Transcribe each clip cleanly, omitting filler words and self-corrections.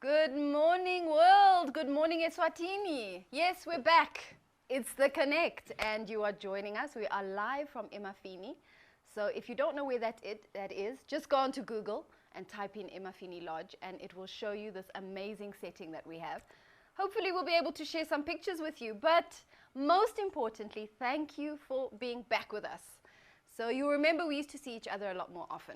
Good morning, world. Good morning, Eswatini. Yes, we're back. It's The Connect, and you are joining us. We are live from Emafini. So if you don't know where that is, just go onto Google and type in Emafini Lodge, and it will show you this amazing setting that we have. Hopefully, we'll be able to share some pictures with you. But most importantly, thank you for being back with us. So you remember we used to see each other a lot more often,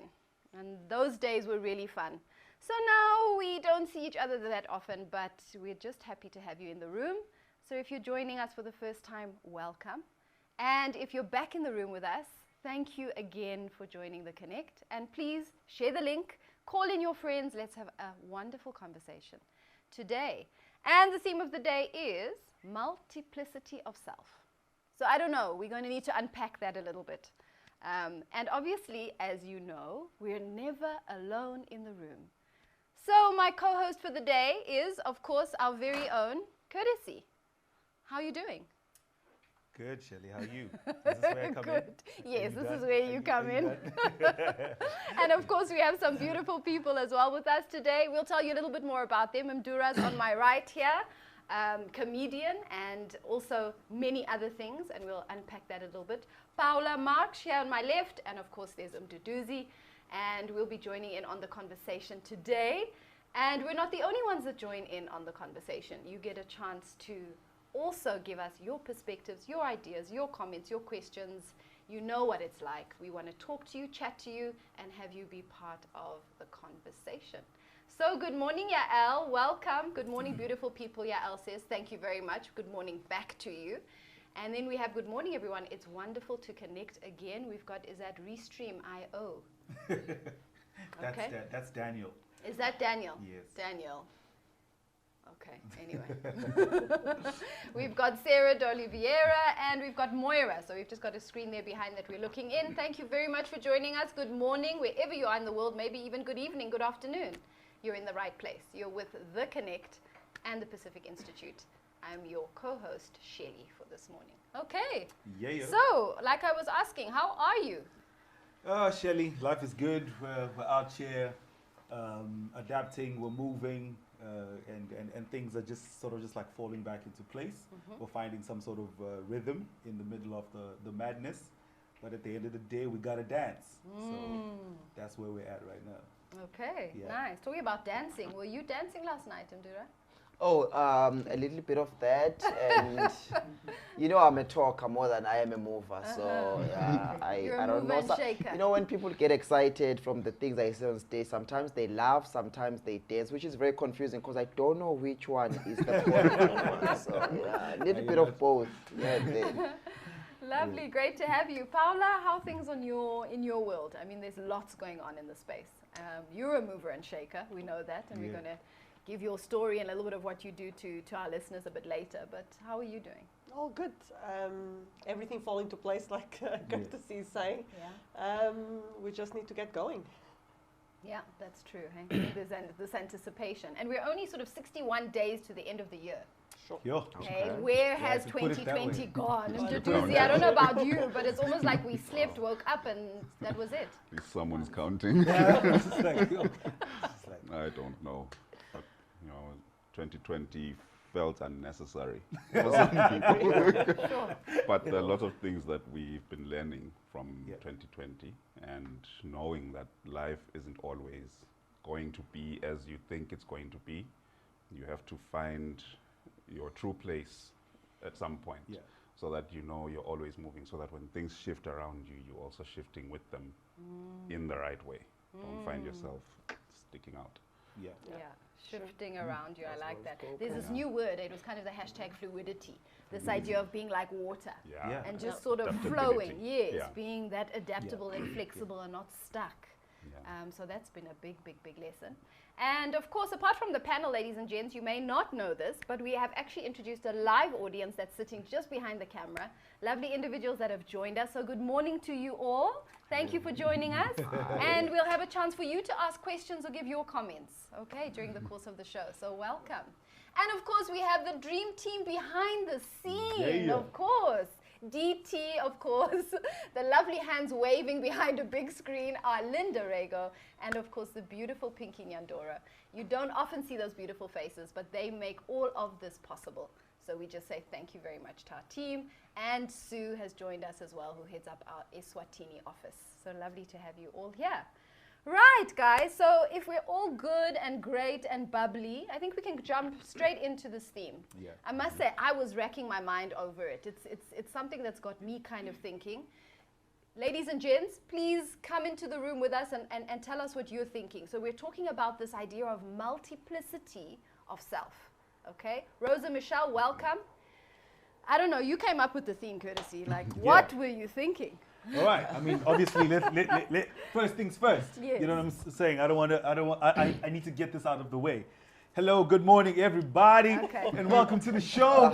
and those days were really fun. So now we don't see each other that often, but we're just happy to have you in the room. So if you're joining us for the first time, welcome. And if you're back in the room with us, thank you again for joining The Connect. And please share the link, call in your friends, let's have a wonderful conversation today. And the theme of the day is multiplicity of self. So I don't know, we're going to need to unpack that a little bit. And obviously, as you know, we're never alone in the room. So my co-host for the day is, of course, our very own Courtesy. How are you doing? Good, Shelley. How are you? Is this where I come in? Yes, this is where you come in. And of course, we have some beautiful people as well with us today. We'll tell you a little bit more about them. Mdura's on my right here, comedian, and also many other things, and we'll unpack that a little bit. Paula Marx here on my left, and of course, there's Mduduzi. And we'll be joining in on the conversation today. And we're not the only ones that join in on the conversation. You get a chance to also give us your perspectives, your ideas, your comments, your questions. You know what it's like. We want to talk to you, chat to you, and have you be part of the conversation. So good morning, Yael. Welcome. Good morning, beautiful people. Yael says, thank you very much. Good morning back to you. And then we have good morning, everyone. It's wonderful to connect again. We've got, is that Restream.io? That's Daniel. Is that Daniel? Yes. Daniel. Okay, anyway. We've got Sarah d'Oliveira and we've got Moira. So we've just got a screen there behind that we're looking in. Thank you very much for joining us. Good morning, wherever you are in the world, maybe even good evening, good afternoon. You're in the right place. You're with The Connect and the Pacific Institute. I'm your co-host, Shelley, for this morning. Okay. Yeah. So, like I was asking, how are you? Shelley, life is good. We're out here adapting, we're moving, and things are just sort of just like falling back into place. We're finding some sort of rhythm in the middle of the madness. But at the end of the day, we got to dance. So that's where we're at right now. Okay, nice. Talking about dancing, were you dancing last night, Mdura? Oh, a little bit of that, and you know, I'm a talker more than I am a mover. So You're I a don't mover know. and shaker. You know, when people get excited from the things I say on stage, sometimes they laugh, sometimes they dance, which is very confusing because I don't know which one is the correct one. So a little bit of both. Lovely, great to have you, Paula. How are things in your world? I mean, there's lots going on in the space. You're a mover and shaker. We know that, and we're going to give your story and a little bit of what you do to our listeners a bit later. But how are you doing? Oh, good. Everything fall into place, like Courtesy is saying. Yeah. We just need to get going. Yeah, that's true. Hey? There's this anticipation. And we're only sort of 61 days to the end of the year. Sure. Okay, where has 2020 gone? Mduduzi, I don't know about you, but it's almost like we slept, woke up, and that was it. Someone's counting. I don't know. But, 2020 felt unnecessary for some people. Sure. But there are a lot of things that we've been learning from 2020 and knowing that life isn't always going to be as you think it's going to be. You have to find your true place at some point so that you know you're always moving, so that when things shift around you, you're also shifting with them in the right way. Don't find yourself sticking out. Yeah, shifting around you. I like that. There's this new word. It was kind of the hashtag fluidity. This idea of being like water and just sort of flowing. Yes, being that adaptable and flexible and not stuck. So that's been a big lesson. And of course, apart from the panel, ladies and gents, you may not know this, but we have actually introduced a live audience that's sitting just behind the camera. Lovely individuals that have joined us. So good morning to you all. Thank you for joining us. And we'll have a chance for you to ask questions or give your comments, okay, during the course of the show. So welcome. And of course, we have the dream team behind the scene, of course. DT, of course. The lovely hands waving behind a big screen are Linda Rego, and of course the beautiful Pinky Mdura. You don't often see those beautiful faces, but they make all of this possible. So we just say thank you very much to our team. And Sue has joined us as well, who heads up our Eswatini office. So lovely to have you all here. Right, guys, so if we're all good and great and bubbly, I think we can jump straight into this theme. Yeah. I must say, I was racking my mind over it. It's something that's got me kind of thinking. Ladies and gents, please come into the room with us and tell us what you're thinking. So we're talking about this idea of multiplicity of self, okay? Rosa Michelle, welcome. I don't know, you came up with the theme, Courtesy. Like, what were you thinking? All right. I mean, obviously, let first things first. Yes. You know what I'm saying? I need to get this out of the way. Hello, good morning, everybody, and welcome to the show.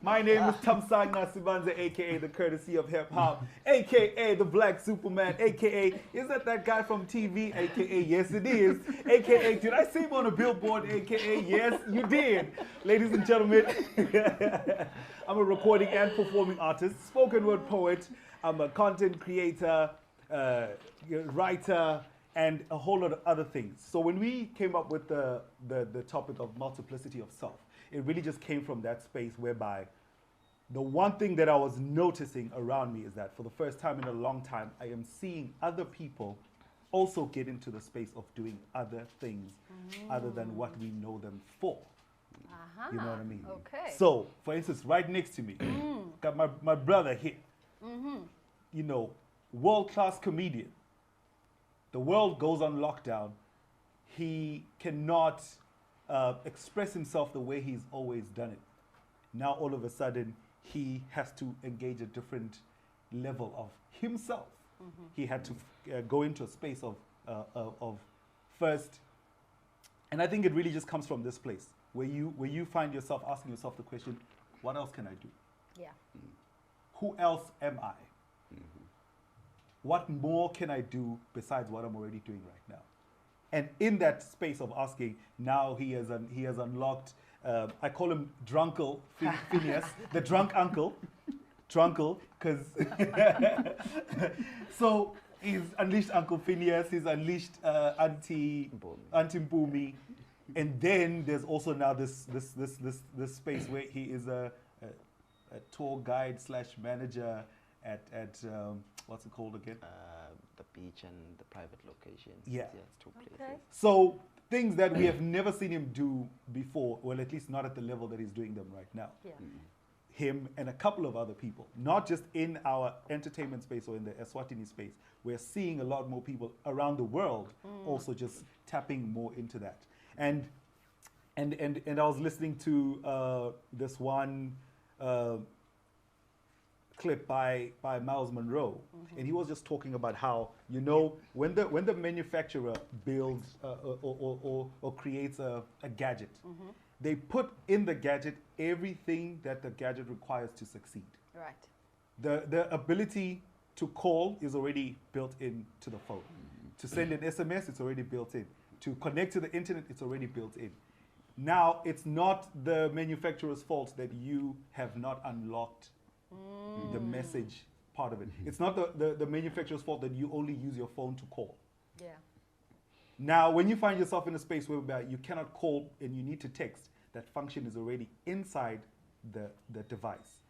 My name is Tamsang Nasibanza, aka the Courtesy of Hip Hop, aka the Black Superman, aka is that guy from TV, aka yes it is, aka did I say him on a billboard, aka yes you did. Ladies and gentlemen, I'm a recording and performing artist, spoken word poet. I'm a content creator, writer, and a whole lot of other things. So when we came up with the topic of multiplicity of self, it really just came from that space whereby the one thing that I was noticing around me is that for the first time in a long time, I am seeing other people also get into the space of doing other things other than what we know them for. You know what I mean? Okay. So, for instance, right next to me, got my brother here. You know, world-class comedian. The world goes on lockdown. He cannot express himself the way he's always done it. Now, all of a sudden, he has to engage a different level of himself. He had to go into a space of first, and I think it really just comes from this place where you find yourself asking yourself the question, what else can I do? Yeah. Who else am I? What more can I do besides what I'm already doing right now? And in that space of asking, now he has unlocked, I call him Drunkle Phineas, the drunk uncle, Drunkle, because so he's unleashed Uncle Phineas, he's unleashed Auntie Mpumi, and then there's also now this space where he is a tour guide / manager at what's it called again? The beach and the private locations. Yeah. Yes, two places. Okay. So things that we have never seen him do before, well, at least not at the level that he's doing them right now. Yeah. Him and a couple of other people, not just in our entertainment space or in the Eswatini space. We're seeing a lot more people around the world also just tapping more into that. And I was listening to this one clip by Miles Monroe, and he was just talking about how, you know, when the manufacturer builds or creates a gadget, they put in the gadget everything that the gadget requires to succeed. Right. The ability to call is already built into the phone. To send an SMS, it's already built in. To connect to the internet, it's already built in. Now, it's not the manufacturer's fault that you have not unlocked the message part of it. It's not the manufacturer's fault that you only use your phone to call. Yeah. Now, when you find yourself in a space where you cannot call and you need to text, that function is already inside the device.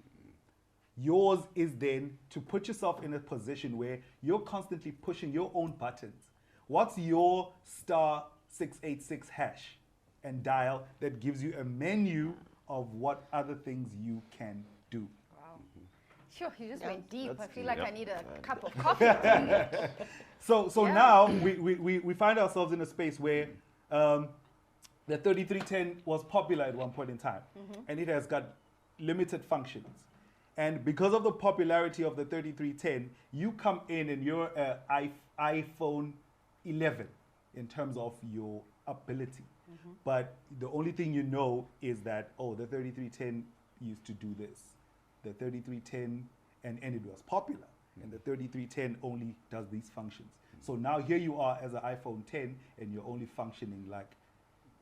Yours is then to put yourself in a position where you're constantly pushing your own buttons. What's your *686# and dial that gives you a menu of what other things you can do? Wow. Sure, you just went deep. I feel deep. like I need a cup of coffee. So Yeah. now we find ourselves in a space where the 3310 was popular at one point in time, and it has got limited functions. And because of the popularity of the 3310, you come in and you're an iPhone 11 in terms of your ability. But the only thing you know is that, oh, the 3310 used to do this. The 3310, and it was popular. And the 3310 only does these functions. So now here you are as an iPhone 10, and you're only functioning like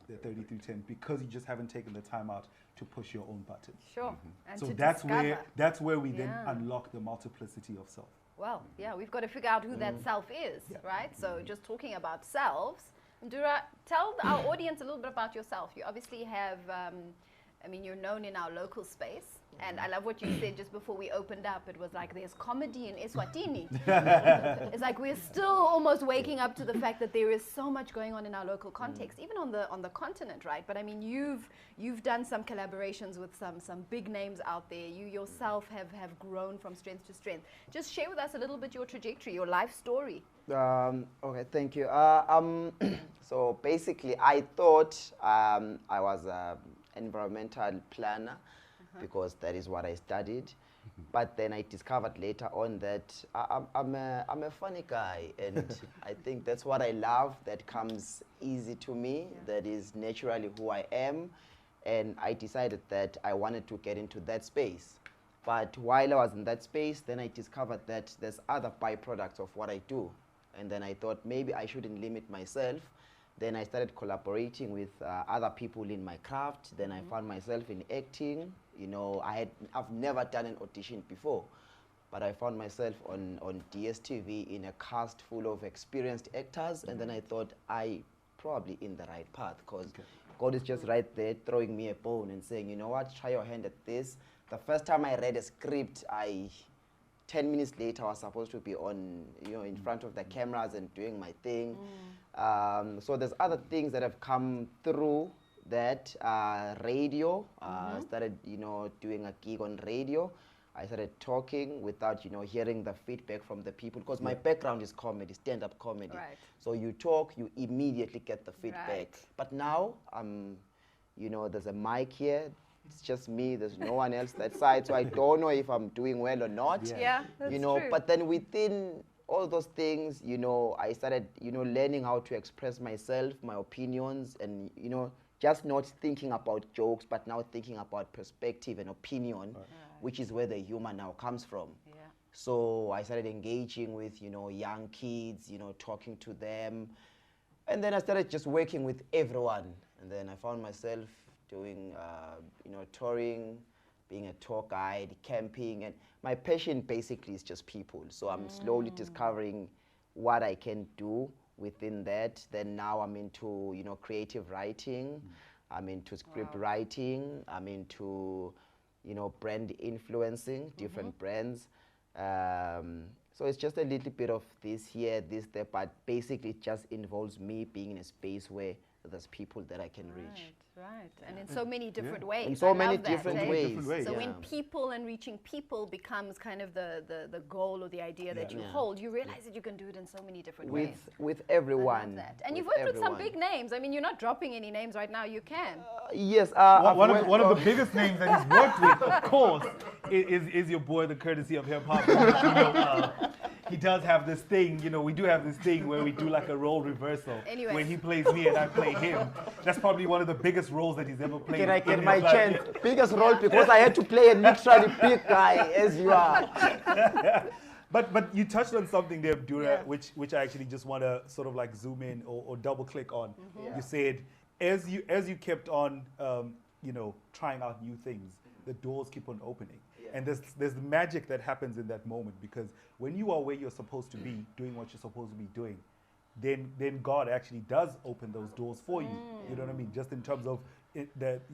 the 3310 because you just haven't taken the time out to push your own buttons. Sure. And So to that's where we then Yeah. unlock the multiplicity of self. Well, yeah, we've got to figure out who that self is, right? So just talking about selves, Mdura, tell our audience a little bit about yourself. You obviously have, I mean, you're known in our local space. And I love what you said just before we opened up. It was like, there's comedy in Eswatini. It's like we're still almost waking up to the fact that there is so much going on in our local context, even on the continent, right? But I mean, you've done some collaborations with some big names out there. You yourself have grown from strength to strength. Just share with us a little bit your trajectory, your life story. Okay, thank you. So basically, I thought I was an environmental planner because that is what I studied. But then I discovered later on that I'm a funny guy, and I think that's what I love. That comes easy to me. That is naturally who I am, and I decided that I wanted to get into that space. But while I was in that space, then I discovered that there's other byproducts of what I do. And then I thought maybe I shouldn't limit myself. Then I started collaborating with other people in my craft. Then I found myself in acting. You know, I've never done an audition before, but I found myself on DTtv in a cast full of experienced actors. And then I thought I probably in the right path, because God is just right there throwing me a bone and saying, you know what, try your hand at this. The first time I read a script, 10 minutes later, I was supposed to be on, you know, in front of the cameras and doing my thing. So there's other things that have come through that. Radio, started, you know, doing a gig on radio. I started talking without, you know, hearing the feedback from the people, because my background is comedy, stand-up comedy. Right. So you talk, you immediately get the feedback. Right. But now, you know, there's a mic here. It's just me. There's no one else that side, so I don't know if I'm doing well or not. Yeah, that's you know. true. But then within all those things, you know, I started, you know, learning how to express myself, my opinions, and you know, just not thinking about jokes, but now thinking about perspective and opinion, which is where the humor now comes from. Yeah. So I started engaging with, you know, young kids, you know, talking to them, and then I started just working with everyone, and then I found myself doing, you know, touring, being a tour guide, camping, and my passion basically is just people. So I'm slowly discovering what I can do within that. Then now I'm into, you know, creative writing, I'm into script writing, I'm into, you know, brand influencing, different brands. So it's just a little bit of this here, this there, but basically it just involves me being in a space where there's people that I can reach. Right, and in so many different ways. In so I many love that, different eh? ways. So yeah. when people and reaching people becomes kind of the goal or the idea that you hold, you realize that you can do it in so many different ways. With I everyone. love that. And you've worked with some big names. I mean, you're not dropping any names right now. You can. Yes. One of the biggest names that he's worked with, of course, is your boy, the courtesy of hip hop. You know, he does have this thing, you know, we do have this thing where we do like a role reversal. Anyway. When he plays me and I play him. That's probably one of the biggest roles that he's ever played. Can I in get his my life. chance? Biggest role, because I had to play a literally big guy as you are. But you touched on something there, Mdura, which I actually just want to sort of like zoom in or double click on. You said as you kept on, you know, trying out new things, the doors keep on opening. And there's the magic that happens in that moment, because when you are where you're supposed to be, doing what you're supposed to be doing, then God actually does open those doors for you. You know what I mean? Just in terms of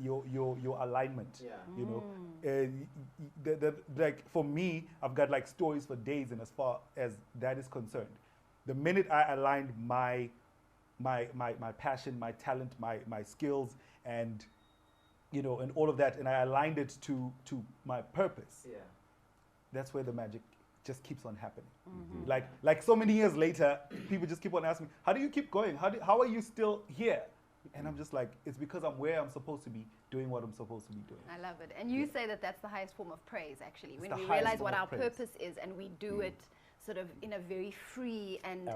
your alignment. You know, like for me, I've got like stories for days, and as far as that is concerned, the minute I aligned my passion, my talent, my skills, and you know, and all of that, and I aligned it to my purpose. That's where the magic just keeps on happening. Like so many years later, people just keep on asking me, how do you keep going? How are you still here? And I'm just like, it's because I'm where I'm supposed to be, doing what I'm supposed to be doing. I love it. And you say that that's the highest form of praise, actually. When the we highest realize form what of our praise. purpose is and we do it sort of in a very free and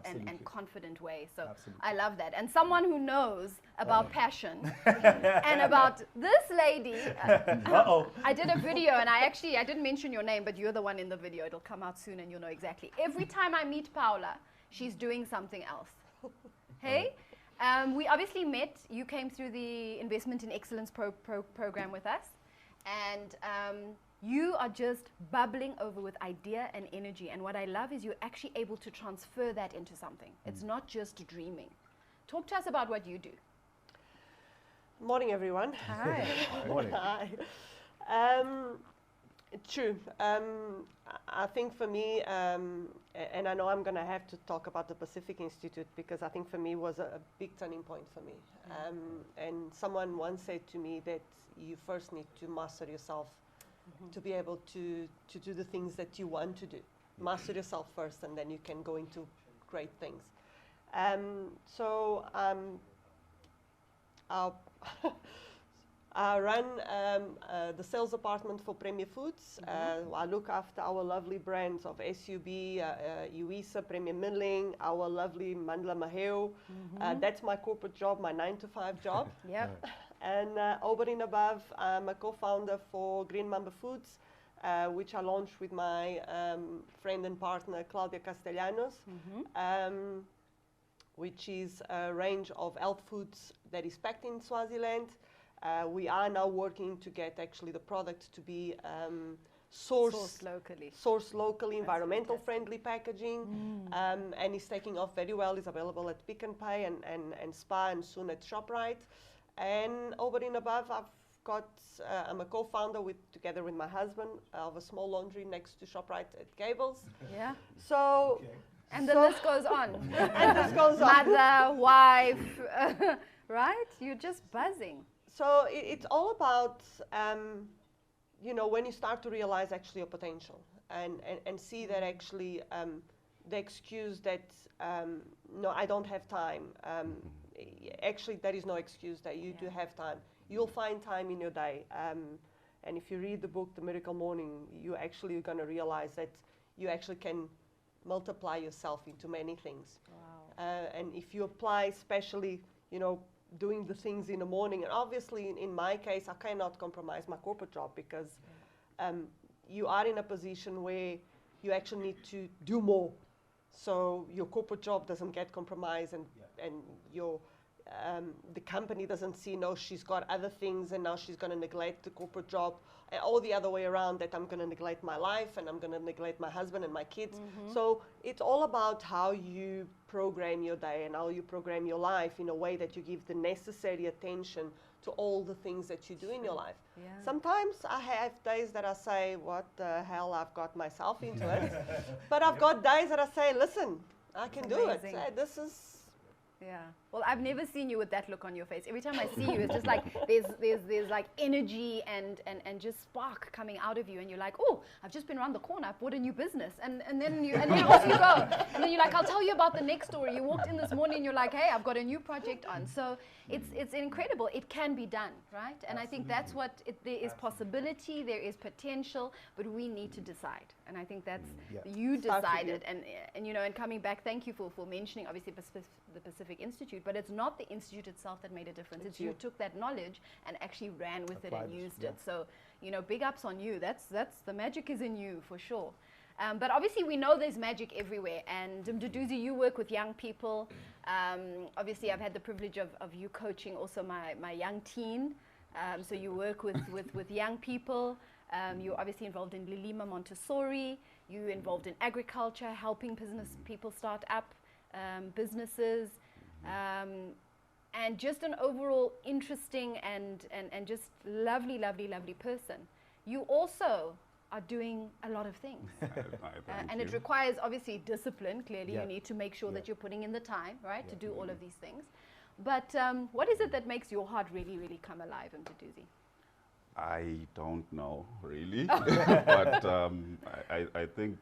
confident way. So Absolutely. I love that. And someone who knows about passion and about this lady. I did a video, and I didn't mention your name, but you're the one in the video. It'll come out soon and you'll know exactly. Every time I meet Paula, she's doing something else. Hey? We obviously met. You came through the Investment in Excellence program with us. And you are just bubbling over with idea and energy. And what I love is you're actually able to transfer that into something. It's not just dreaming. Talk to us about what you do. Morning, everyone. Hi. Morning. Hi. True. I think for me, and I know I'm going to have to talk about the Pacific Institute, because I think for me was a big turning point for me. And someone once said to me that you first need to master yourself to be able to do the things that you want to do. Master yourself first, and then you can go into great things. I run the sales department for Premier Foods. I look after our lovely brands of SUB, Uisa, Premier Milling, our lovely Mandla Maheo. That's my corporate job, my 9-to-5 job. Yep. And over and above, I'm a co-founder for Green Mamba Foods, which I launched with my friend and partner, Claudia Castellanos, which is a range of health foods that is packed in Swaziland. We are now working to get actually the product to be sourced locally, environmental friendly packaging, and it's taking off very well. It's available at Pick n Pay and Spar, and soon at ShopRite. And over and above, I'm a co-founder together with my husband of a small laundry next to ShopRite at Gables. Yeah. So, and the list goes on. And this goes on. Mother, wife, right? You're just buzzing. So it's all about, you know, when you start to realize actually your potential and see that actually the excuse that, no, I don't have time. Actually, there is no excuse that you do have time. You'll find time in your day. And if you read the book, The Miracle Morning, you actually are going to realize that you actually can multiply yourself into many things. Wow. And if you apply, especially, you know, doing the things in the morning, and obviously in my case, I cannot compromise my corporate job, because you are in a position where you actually need to do more. So your corporate job doesn't get compromised, and your the company doesn't see, no, she's got other things and now she's going to neglect the corporate job, or the other way around, that I'm going to neglect my life and I'm going to neglect my husband and my kids. So it's all about how you program your day and how you program your life in a way that you give the necessary attention to all the things that you do in your life. Yeah. Sometimes I have days that I say, what the hell, I've got myself into it. But I've got days that I say, listen, I can do it. This is... Yeah. Well, I've never seen you with that look on your face. Every time I see you, it's just like there's like energy and just spark coming out of you, and you're like, oh, I've just been around the corner, I've bought a new business, and then off you go, and then you're like, I'll tell you about the next story. You walked in this morning, you're like, hey, I've got a new project on. So it's incredible. It can be done, right? And I think that's what there is possibility, there is potential, but we need to decide. And I think that's you decided, and you know, and coming back, thank you for mentioning obviously the Pacific Institute, but it's not the institute itself that made a difference. It's you took that knowledge and actually ran with it and used it. So, you know, big ups on you. That's the magic is in you for sure. But obviously we know there's magic everywhere. And Mduduzi, you work with young people. Obviously I've had the privilege of you coaching also my young teen. So you work with young people. You're obviously involved in Lilima Montessori. You're involved in agriculture, helping business people start up businesses. And just an overall interesting and just lovely person. You also are doing a lot of things. And it requires obviously discipline. Clearly you need to make sure that you're putting in the time, right, to do all of these things. But what is it that makes your heart really, really come alive, Mduduzi? I don't know, really. But I think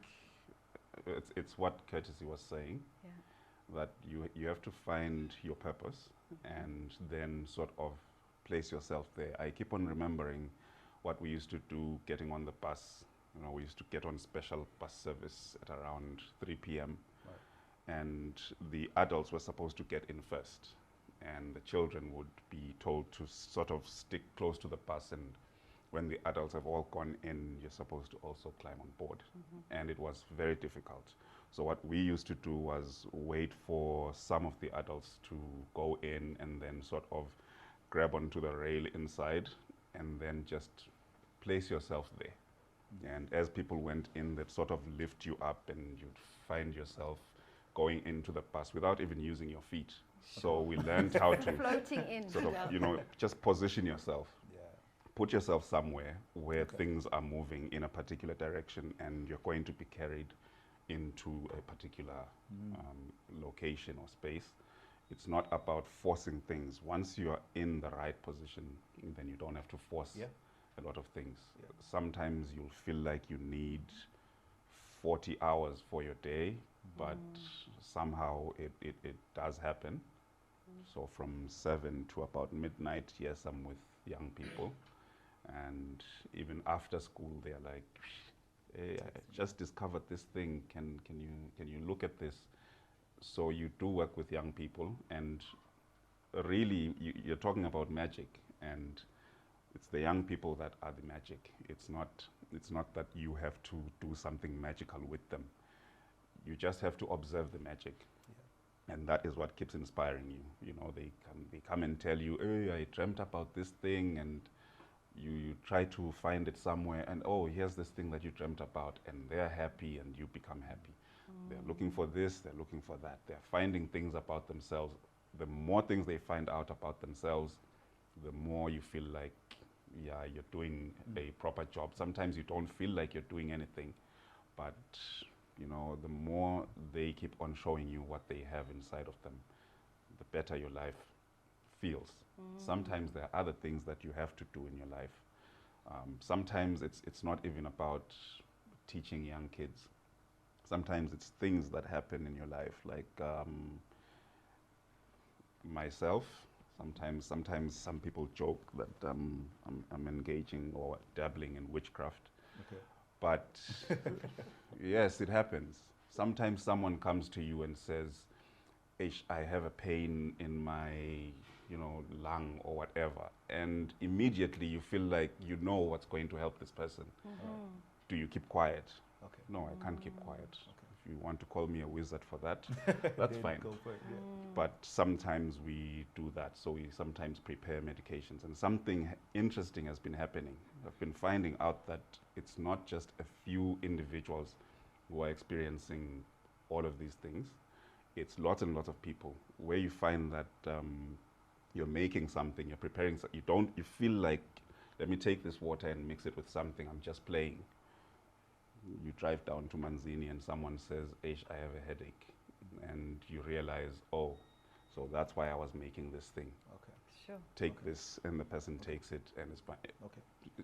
it's what Courtesy was saying. That you have to find your purpose and then sort of place yourself there. I keep on remembering what we used to do getting on the bus. You know, we used to get on special bus service at around 3 p.m. And the adults were supposed to get in first. And the children would be told to sort of stick close to the bus, and when the adults have all gone in, you're supposed to also climb on board. And it was very difficult. So what we used to do was wait for some of the adults to go in and then sort of grab onto the rail inside and then just place yourself there. And as people went in, they'd sort of lift you up and you'd find yourself going into the bus without even using your feet. So we learned how to Floating in. sort of, you know, just position yourself. Put yourself somewhere where things are moving in a particular direction and you're going to be carried into a particular location or space. It's not about forcing things. Once you are in the right position, then you don't have to force a lot of things. Sometimes you'll feel like you need 40 hours for your day, but somehow it does happen. So from 7 to about midnight, yes, I'm with young people. And even after school, they're like, hey, I just discovered this thing. Can you look at this? So you do work with young people, and really you're talking about magic, and it's the young people that are the magic. It's not that you have to do something magical with them. You just have to observe the magic. And that is what keeps inspiring you. You know, they come and tell you, hey, I dreamt about this thing, and you try to find it somewhere, and oh, here's this thing that you dreamt about, and they're happy and you become happy. They're looking for this, they're looking for that. They're finding things about themselves. The more things they find out about themselves, the more you feel like, yeah, you're doing a proper job. Sometimes you don't feel like you're doing anything, but you know, the more they keep on showing you what they have inside of them, the better your life feels. Sometimes there are other things that you have to do in your life. Sometimes it's not even about teaching young kids. Sometimes it's things that happen in your life, like myself. Sometimes some people joke that I'm engaging or dabbling in witchcraft. Okay. But yes, it happens. Sometimes someone comes to you and says, I have a pain in my, you know, lung or whatever. And immediately you feel like you know what's going to help this person. Do you keep quiet? Okay. No, I can't keep quiet. Okay. If you want to call me a wizard for that, that's fine. Go for it, But sometimes we do that. So we sometimes prepare medications. And something interesting has been happening. I've been finding out that it's not just a few individuals who are experiencing all of these things. It's lots and lots of people where you find that you're making something, you're preparing, you feel like, let me take this water and mix it with something, I'm just playing. You drive down to Manzini and someone says, Aish, I have a headache. And you realize, oh, so that's why I was making this thing. Okay. Sure. Take this, and the person takes it, and it's fine. Okay.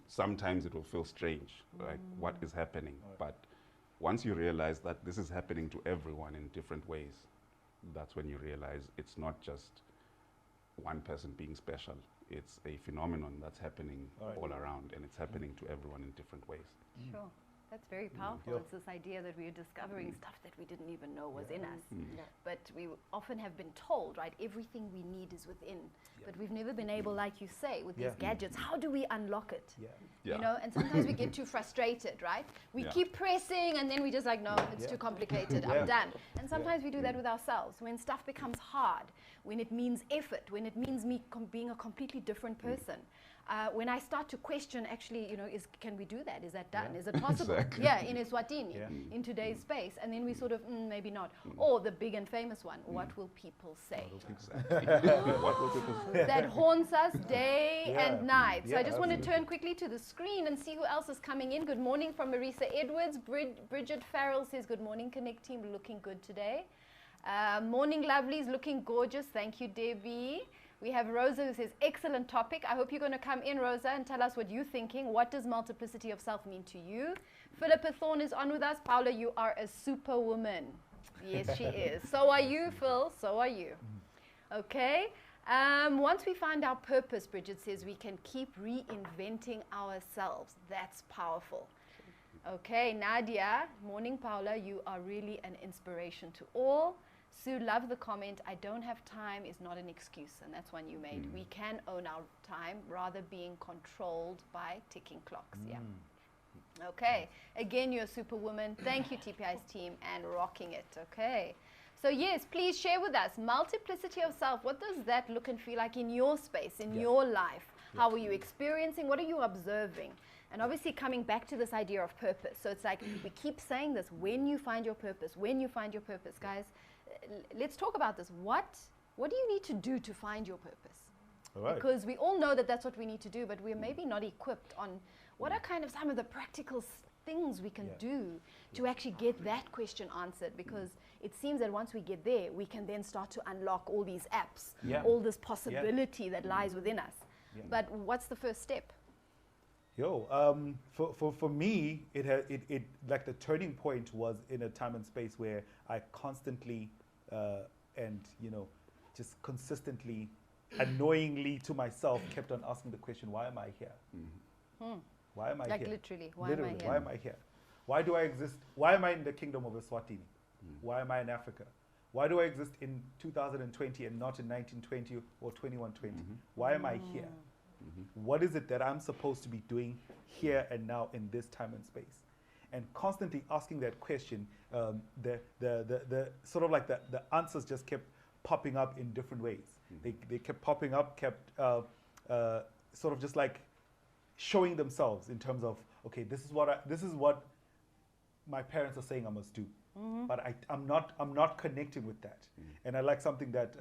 Sometimes it will feel strange, like what is happening. But once you realize that this is happening to everyone in different ways, that's when you realize it's not just one person being special. It's a phenomenon that's happening all around, and it's happening to everyone in different ways. Sure. That's very powerful. It's this idea that we are discovering stuff that we didn't even know was in us. But we often have been told, right, everything we need is within. But we've never been able, like you say, with these gadgets, how do we unlock it? You know, and sometimes we get too frustrated, right? We keep pressing and then we just like, no, it's too complicated, I'm done. And sometimes we do that with ourselves. When stuff becomes hard, when it means effort, when it means me being a completely different person. When I start to question, actually, you know, can we do that? Is that done? Is it possible? Exactly. In Eswatini, in today's space. And then we sort of, maybe not. Or the big and famous one, what will people say? Exactly. What will people say? That haunts us day and night. So I just want to turn quickly to the screen and see who else is coming in. Good morning from Marisa Edwards. Bridget Farrell says, good morning, Connect team, looking good today. Morning lovelies, looking gorgeous. Thank you, Debbie. We have Rosa who says, excellent topic. I hope you're going to come in, Rosa, and tell us what you're thinking. What does multiplicity of self mean to you? Philippa Thorne is on with us. Paula, you are a superwoman. Yes, she is. So are you, Phil. So are you. Okay. Once we find our purpose, Bridget says, we can keep reinventing ourselves. That's powerful. Okay, Nadia. Morning, Paula. You are really an inspiration to all. Sue, love the comment, I don't have time is not an excuse, and that's one you made. We can own our time rather being controlled by ticking clocks. Okay. Again, you're a superwoman. Thank you, TPI's team, and rocking it. Okay. So yes, please share with us multiplicity of self. What does that look and feel like in your space, in your life? How are you experiencing? What are you observing? And obviously coming back to this idea of purpose. So it's like we keep saying this, when you find your purpose, when you find your purpose. Guys, let's talk about this. What do you need to do to find your purpose? All right. Because we all know that that's what we need to do, but we're maybe not equipped on what are kind of some of the practical things we can do to actually get that question answered, because it seems that once we get there, we can then start to unlock all these apps, all this possibility that lies within us. But what's the first step? For me, it like the turning point was in a time and space where I constantly and just consistently, annoyingly to myself, kept on asking the question, why am I here? Why am I here? Like literally, why am I here? Why am I here? Why do I exist? Why am I in the kingdom of Eswatini? Why am I in Africa? Why do I exist in 2020 and not in 1920 or 2120? Why am I here? What is it that I'm supposed to be doing here and now in this time and space? And constantly asking that question, the sort of like the answers just kept popping up in different ways. They kept popping up, kept sort of just like showing themselves in terms of, okay, this is what my parents are saying I must do, but I'm not connecting with that. And I like something that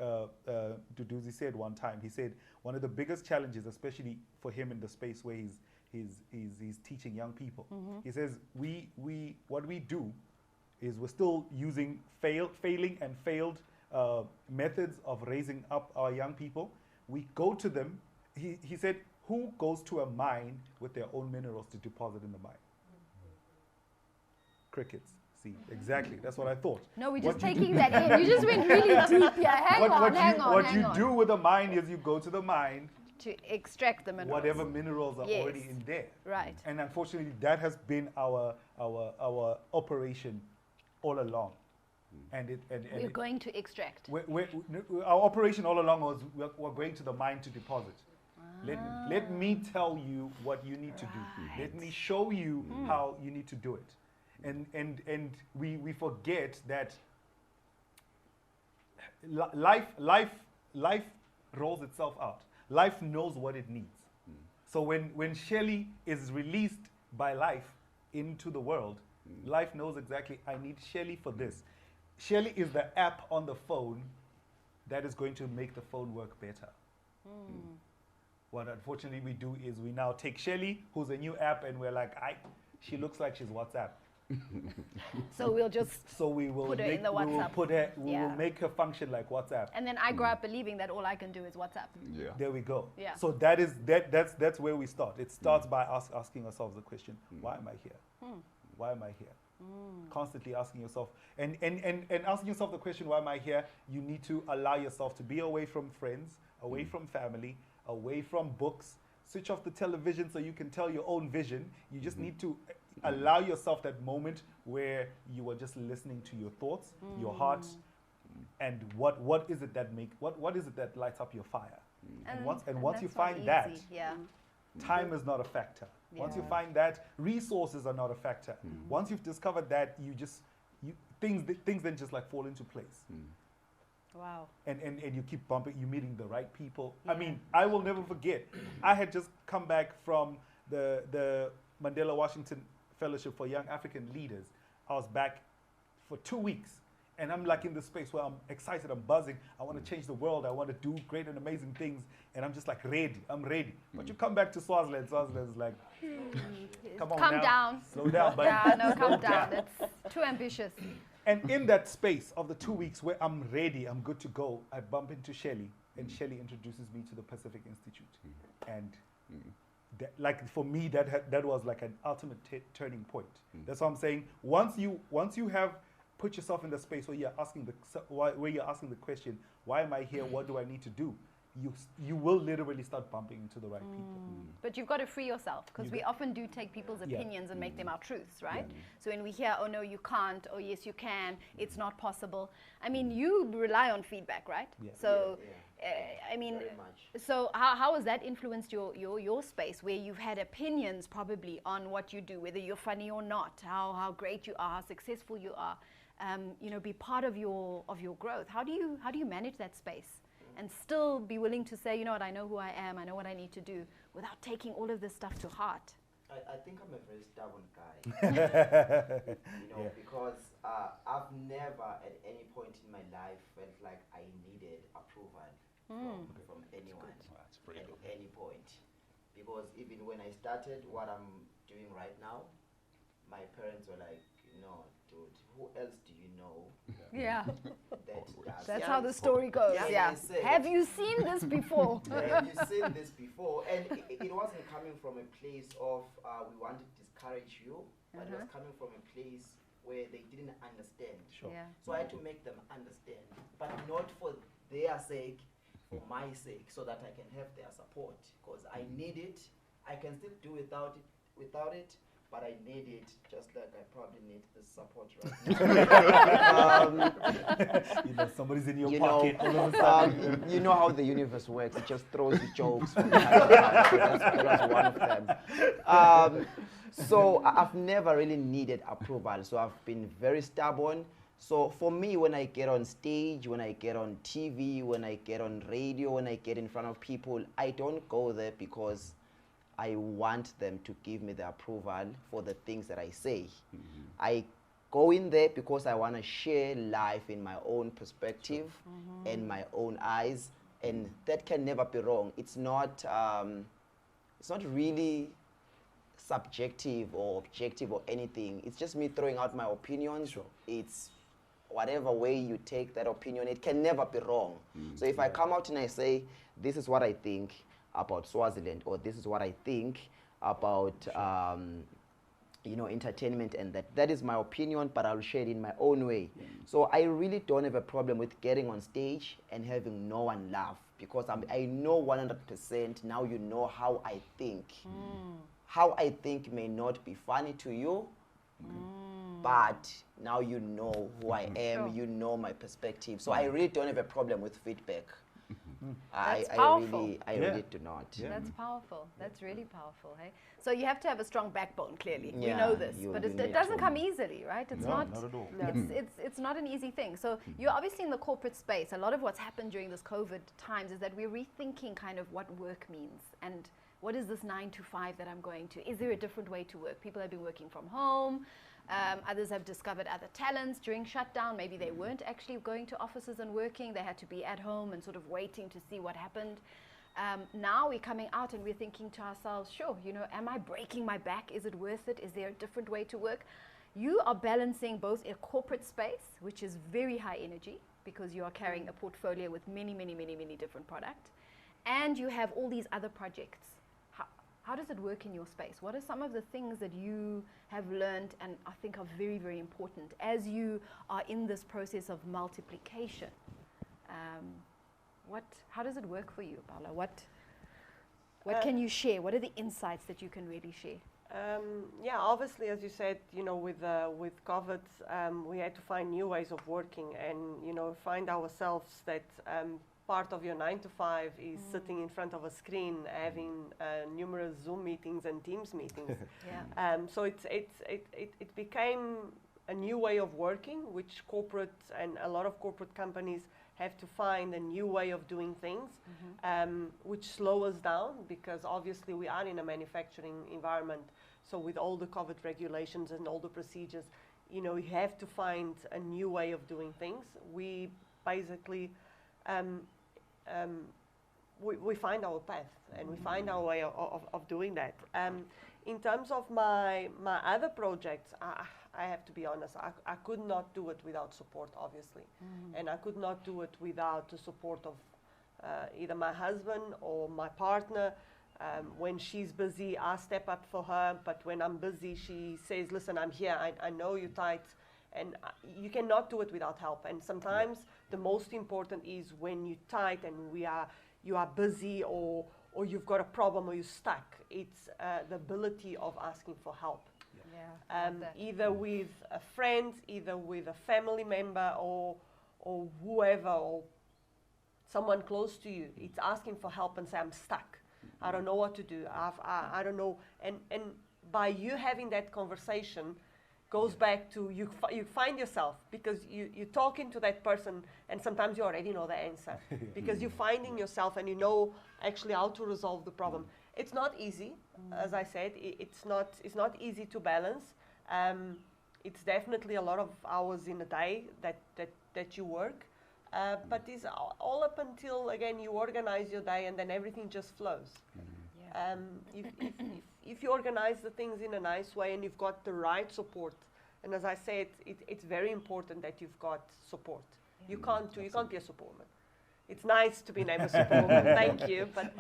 Mduduzi said one time. He said one of the biggest challenges, especially for him in the space where he's teaching young people, he says what we do is we're still using failing and failed methods of raising up our young people. We go to them. He said, who goes to a mine with their own minerals to deposit in the mine? Crickets. See, exactly. That's what I thought. No, we're just taking that in. You just went really deep here. Hang on. What you do with a mine is you go to the mine to extract the minerals. Whatever minerals are already in there. Right. And unfortunately, that has been our operation all along. And we're going to extract. Our operation all along was we're going to the mine to deposit. Let me tell you what you need to do. Let me show you how you need to do it. And we forget that life rolls itself out. Life knows what it needs. So when Shelley is released by life into the world, life knows exactly, I need Shelley for this. Shelley is the app on the phone that is going to make the phone work better. What unfortunately we do is we now take Shelley, who's a new app, and we're like, she looks like she's WhatsApp. So we'll just we will put her in the WhatsApp. We will make her function like WhatsApp. And then I grow up believing that all I can do is WhatsApp. Yeah. There we go. Yeah. So that's where we start. It starts by us asking ourselves the question, why am I here? Why am I here? Constantly asking yourself, and asking yourself the question, why am I here? You need to allow yourself to be away from friends, away from family, away from books. Switch off the television so you can tell your own vision. You just need to allow yourself that moment where you are just listening to your thoughts, your heart, and what is it that what is it that lights up your fire? And once you find that, time is not a factor. Once you find that, resources are not a factor. Once you've discovered that, things then just like fall into place. Wow. And you keep bumping, you're meeting the right people. I mean, I will never forget. I had just come back from the Mandela Washington Fellowship for Young African Leaders. I was back for 2 weeks. And I'm like in this space where I'm excited, I'm buzzing. I want to change the world. I want to do great and amazing things. And I'm just like ready. I'm ready. But you come back to Swaziland. Swaziland is like, come on calm now. down. Slow down, buddy. Yeah, no, calm down. That's too ambitious. And in that space of the 2 weeks where I'm ready, I'm good to go, I bump into Shelley. And Shelley introduces me to the Pacific Institute. And like for me, that was like an ultimate turning point. That's what I'm saying. Once you have put yourself in the space where you're asking the question, why am I here? What do I need to do? you will literally start bumping into the right people. But you've got to free yourself, because You we do. often do take people's Yeah. opinions and make them our truths, right? So when we hear, oh no, you can't, oh yes, you can, it's not possible. I mean, you rely on feedback, right? Yeah. So, I mean, Very much. so how has that influenced your space, where you've had opinions probably on what you do, whether you're funny or not, how great you are, how successful you are, you know, be part of your growth. How do you manage that space and still be willing to say, you know what, I know who I am, I know what I need to do, without taking all of this stuff to heart? I think I'm a very stubborn guy. Yeah. Because I've never at any point in my life felt like I needed approval from anyone That's pretty at good. any point. Because even when I started what I'm doing right now, my parents were like, no, dude, who else do you know Yeah, that does that's this?" how the story goes. Yeah, Yeah. I said. Have you seen this before? Have you seen this before? And it wasn't coming from a place of we want to discourage you, but it was coming from a place where they didn't understand. Sure. Yeah. So I had to make them understand, but not for their sake, for my sake, so that I can have their support. Because I need it. I can still do without it, but I need it just like I probably need the support right now. You know, somebody's in your You pocket. know, all of a sudden. you know how the universe works. It just throws you jokes from time to time. So that was one of them. So I've never really needed approval. So I've been very stubborn. So for me, when I get on stage, when I get on TV, when I get on radio, when I get in front of people, I don't go there because I want them to give me the approval for the things that I say. I go in there because I want to share life in my own perspective and my own eyes, and that can never be wrong. It's not really subjective or objective or anything. It's just me throwing out my opinions. Sure. It's whatever way you take that opinion, it can never be wrong. So if I come out and I say, this is what I think about Swaziland, or this is what I think about you know, entertainment, and that is my opinion, but I'll share it in my own way. So I really don't have a problem with getting on stage and having no one laugh, because I know 100% now. You know how I think. How I think may not be funny to you, but now you know who I am. Sure. You know my perspective. So I really don't have a problem with feedback. That's I powerful. really do not. That's powerful. That's really powerful. Hey, so you have to have a strong backbone. Clearly, we Yeah, know this, you but need it doesn't to. come easily, right? It's No, not. not at all. It's not an easy thing. So you're obviously in the corporate space. A lot of what's happened during this COVID times is that we're rethinking kind of what work means, and what is this 9 to 5 that I'm going to? Is there a different way to work? People have been working from home. Others have discovered other talents during shutdown. Maybe they weren't actually going to offices and working. They had to be at home and sort of waiting to see what happened. Now we're coming out and we're thinking to ourselves, sure, you know, am I breaking my back? Is it worth it? Is there a different way to work? You are balancing both a corporate space, which is very high energy because you are carrying a portfolio with many, many, many, many different products, and you have all these other projects. How does it work in your space? What are some of the things that you have learned and I think are very, very important as you are in this process of multiplication? How does it work for you, Paula? What can you share? What are the insights that you can really share? Yeah, obviously, as you said, you know, with COVID, we had to find new ways of working, and you know, find ourselves that part of your 9 to 5 is sitting in front of a screen, having numerous Zoom meetings and Teams meetings. Yeah. So it became a new way of working, which corporate and a lot of corporate companies have to find a new way of doing things, which slow us down, because obviously we are in a manufacturing environment. So with all the COVID regulations and all the procedures, you know, you have to find a new way of doing things. We basically we find our path, and we find our way of doing that. In terms of my other projects, I have to be honest, I could not do it without support, obviously. And I could not do it without the support of either my husband or my partner. When she's busy, I step up for her, but when I'm busy, she says, listen, I'm here, I know you're tight, and you cannot do it without help. And sometimes the most important is when you're tight and we are, you are busy or you've got a problem or you're stuck. It's the ability of asking for help. Yeah. Love that. Either with a friend, either with a family member or whoever, or someone close to you. It's asking for help and say, I'm stuck. I don't know what to do. I don't know. And by you having that conversation goes back to you find yourself, because you're talking to that person and sometimes you already know the answer because you're finding yourself and you know actually how to resolve the problem. It's not easy, as I said. It's not easy to balance. It's definitely a lot of hours in a day that you work. But it's all up until, again, you organize your day and then everything just flows. Yeah. If you organize the things in a nice way and you've got the right support, and as I said, it's very important that you've got support. You can't be a superwoman. It's nice to be named a superwoman, thank you, but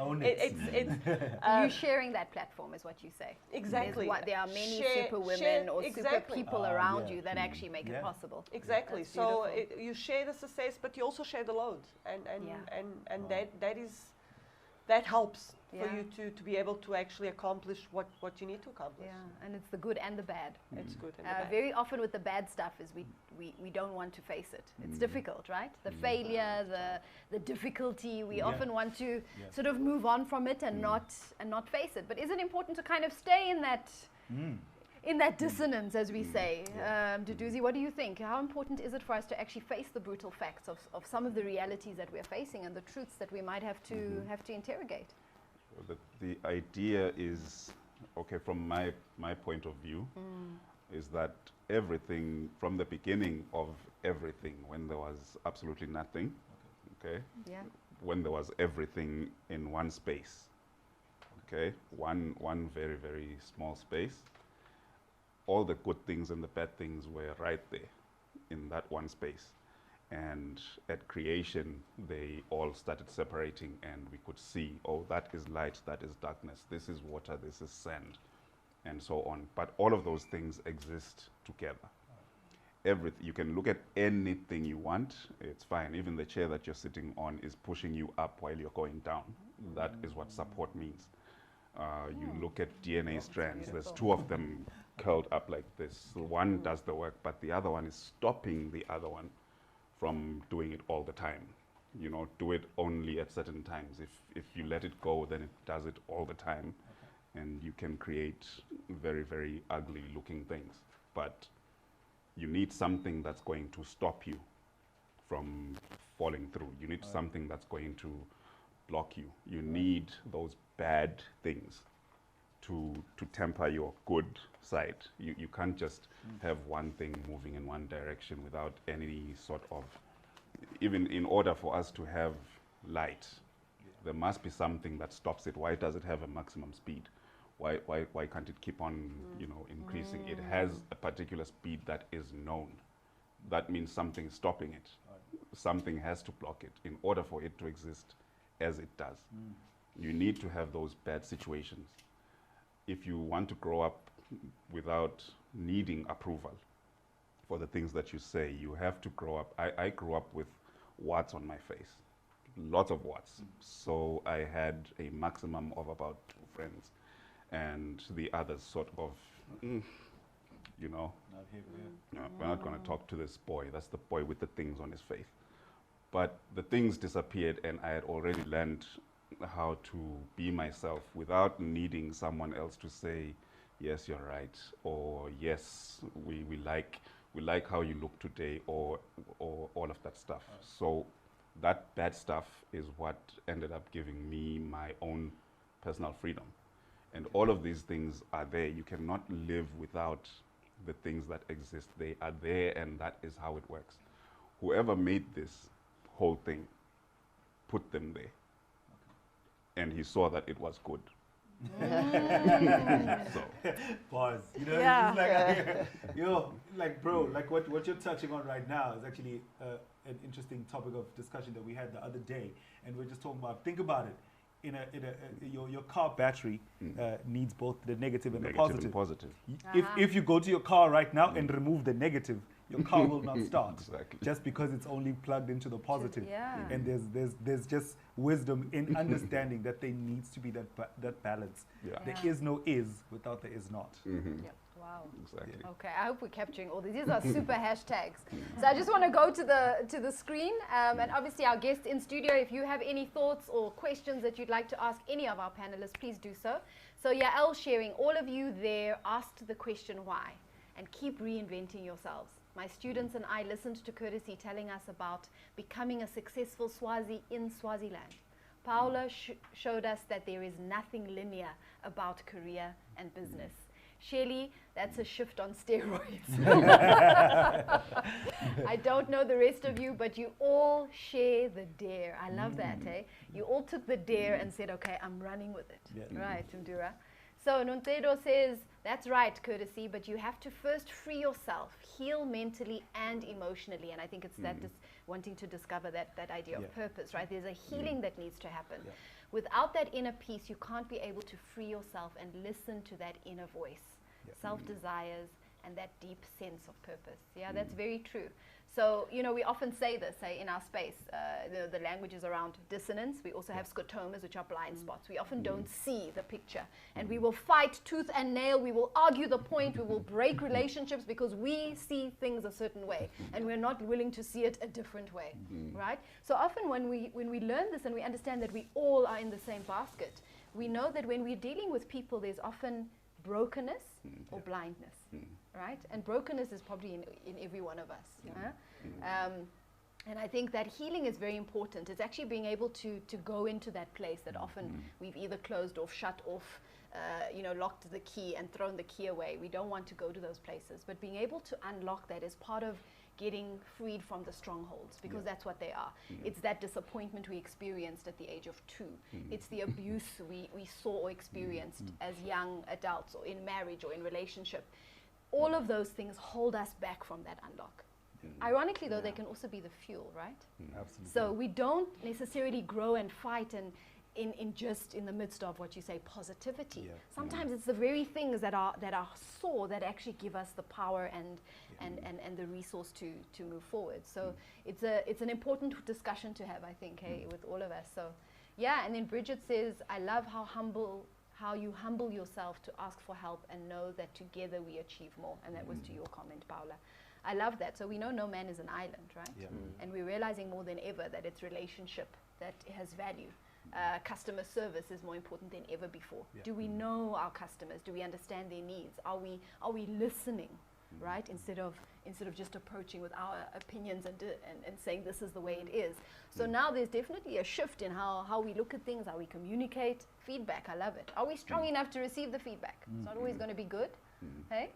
you sharing that platform is what you say. Exactly. There are many superwomen or super people around you that actually make it possible. Exactly. So you share the success, but you also share the load, and that helps for you to be able to actually accomplish what you need to accomplish. Yeah, and it's the good and the bad. It's good and the bad. Very often with the bad stuff is we don't want to face it. It's difficult, right? The failure, the difficulty. We often want to sort of move on from it and not face it. But is it important to kind of stay in that in that dissonance, as we say? Mduduzi, what do you think? How important is it for us to actually face the brutal facts of some of the realities that we're facing and the truths that we might have to interrogate? The idea is, okay, from my point of view, is that everything, from the beginning of everything, when there was absolutely nothing, okay, when there was everything in one space, okay, one very, very small space, all the good things and the bad things were right there in that one space. And at creation, they all started separating, and we could see, oh, that is light, that is darkness, this is water, this is sand, and so on. But all of those things exist together. Everything, you can look at anything you want, it's fine. Even the chair that you're sitting on is pushing you up while you're going down. That is what support means. You look at DNA strands, there's two of them curled up like this. One does the work, but the other one is stopping the other one from doing it all the time. You know, do it only at certain times. If you let it go, then it does it all the time. And you can create very, very ugly looking things. But you need something that's going to stop you from falling through. You need something that's going to block you. You need those bad things to temper your good side. You can't just have one thing moving in one direction without any sort of, even in order for us to have light, there must be something that stops it. Why does it have a maximum speed? Why can't it keep on, you know, increasing? It has a particular speed that is known. That means something is stopping it. Something has to block it in order for it to exist as it does. You need to have those bad situations. If you want to grow up without needing approval for the things that you say, you have to grow up. I grew up with warts on my face, lots of warts. So I had a maximum of about 2 friends, and the others sort of, you know, no, we're not going to talk to this boy. That's the boy with the things on his face. But the things disappeared, and I had already learned how to be myself without needing someone else to say, yes, you're right, or yes, we like how you look today, or all of that stuff. So that bad stuff is what ended up giving me my own personal freedom. And all of these things are there. You cannot live without the things that exist. They are there, and that is how it works. Whoever made this whole thing put them there. And he saw that it was good. So. Pause. You know, like, bro, like what you're touching on right now is actually an interesting topic of discussion that we had the other day, and we're just talking about. Think about it. Your car battery needs both the negative and the positive. And positive. If you go to your car right now and remove the negative, your car will not start. Exactly. Just because it's only plugged into the positive. Yeah. And there's just wisdom in understanding that there needs to be that balance. Yeah. There is no is without the is not. Yep. Wow. Exactly. Okay, I hope we're capturing all these. These are super hashtags. So I just want to go to the screen, and obviously our guests in studio, if you have any thoughts or questions that you'd like to ask any of our panelists, please do so. So Yael sharing, all of you there asked the question why, and keep reinventing yourselves. My students and I listened to Courtesy telling us about becoming a successful Swazi in Swaziland. Paula showed us that there is nothing linear about career and business. Shelly, that's a shift on steroids. I don't know the rest of you, but you all share the dare. I love that, eh? You all took the dare and said, okay, I'm running with it. Yeah. Right, Mdura. So Nontedo says, that's right, Courtesy, but you have to first free yourself, heal mentally and emotionally. And I think it's that wanting to discover that idea of purpose, right? There's a healing that needs to happen. Yeah. Without that inner peace, you can't be able to free yourself and listen to that inner voice, self-desires, and that deep sense of purpose. Yeah, that's very true. So, you know, we often say this, in our space, the language is around dissonance. We also have scotomas, which are blind spots. We often don't see the picture. And we will fight tooth and nail. We will argue the point. We will break relationships because we see things a certain way. And we're not willing to see it a different way, right? So often when we learn this and we understand that we all are in the same basket, we know that when we're dealing with people, there's often brokenness or blindness, right? And brokenness is probably in every one of us. And I think that healing is very important. It's actually being able to go into that place that often we've either closed off, shut off, locked the key and thrown the key away. We don't want to go to those places. But being able to unlock that is part of getting freed from the strongholds, because that's what they are. It's that disappointment we experienced at the age of 2. It's the abuse we saw or experienced as young adults or in marriage or in relationship. All of those things hold us back from that unlock. Ironically, though, they can also be the fuel, right? Absolutely. So we don't necessarily grow and fight and in the midst of what you say, positivity. Sometimes it's the very things that are sore that actually give us the power and the resource to move forward. So it's an important discussion to have, I think, with all of us. So yeah, and then Bridget says, I love how you humble yourself to ask for help and know that together we achieve more. And that was to your comment, Paula. I love that. So we know no man is an island, right? And we're realizing more than ever that it's relationship that has value. Customer service is more important than ever before. Do we know our customers? Do we understand their needs? Are we listening, right? Instead of just approaching with our opinions and saying this is the way it is. So now there's definitely a shift in how we look at things, how we communicate. Feedback, I love it. Are we strong enough to receive the feedback? It's not always going to be good, hey?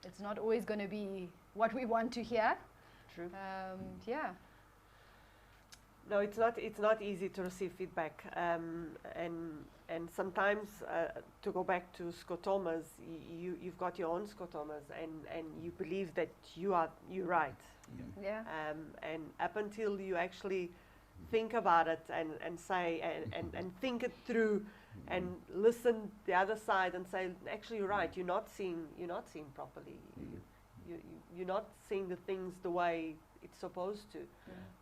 It's not always going to be what we want to hear. True. Yeah. No, it's not easy to receive feedback, and sometimes to go back to scotomas, you've got your own scotomas, and you believe that you're right. Yeah. And up until you actually think about it and say and think it through, and listen the other side and say, actually you're right. You're not seeing properly. You're not seeing the things the way it's supposed to.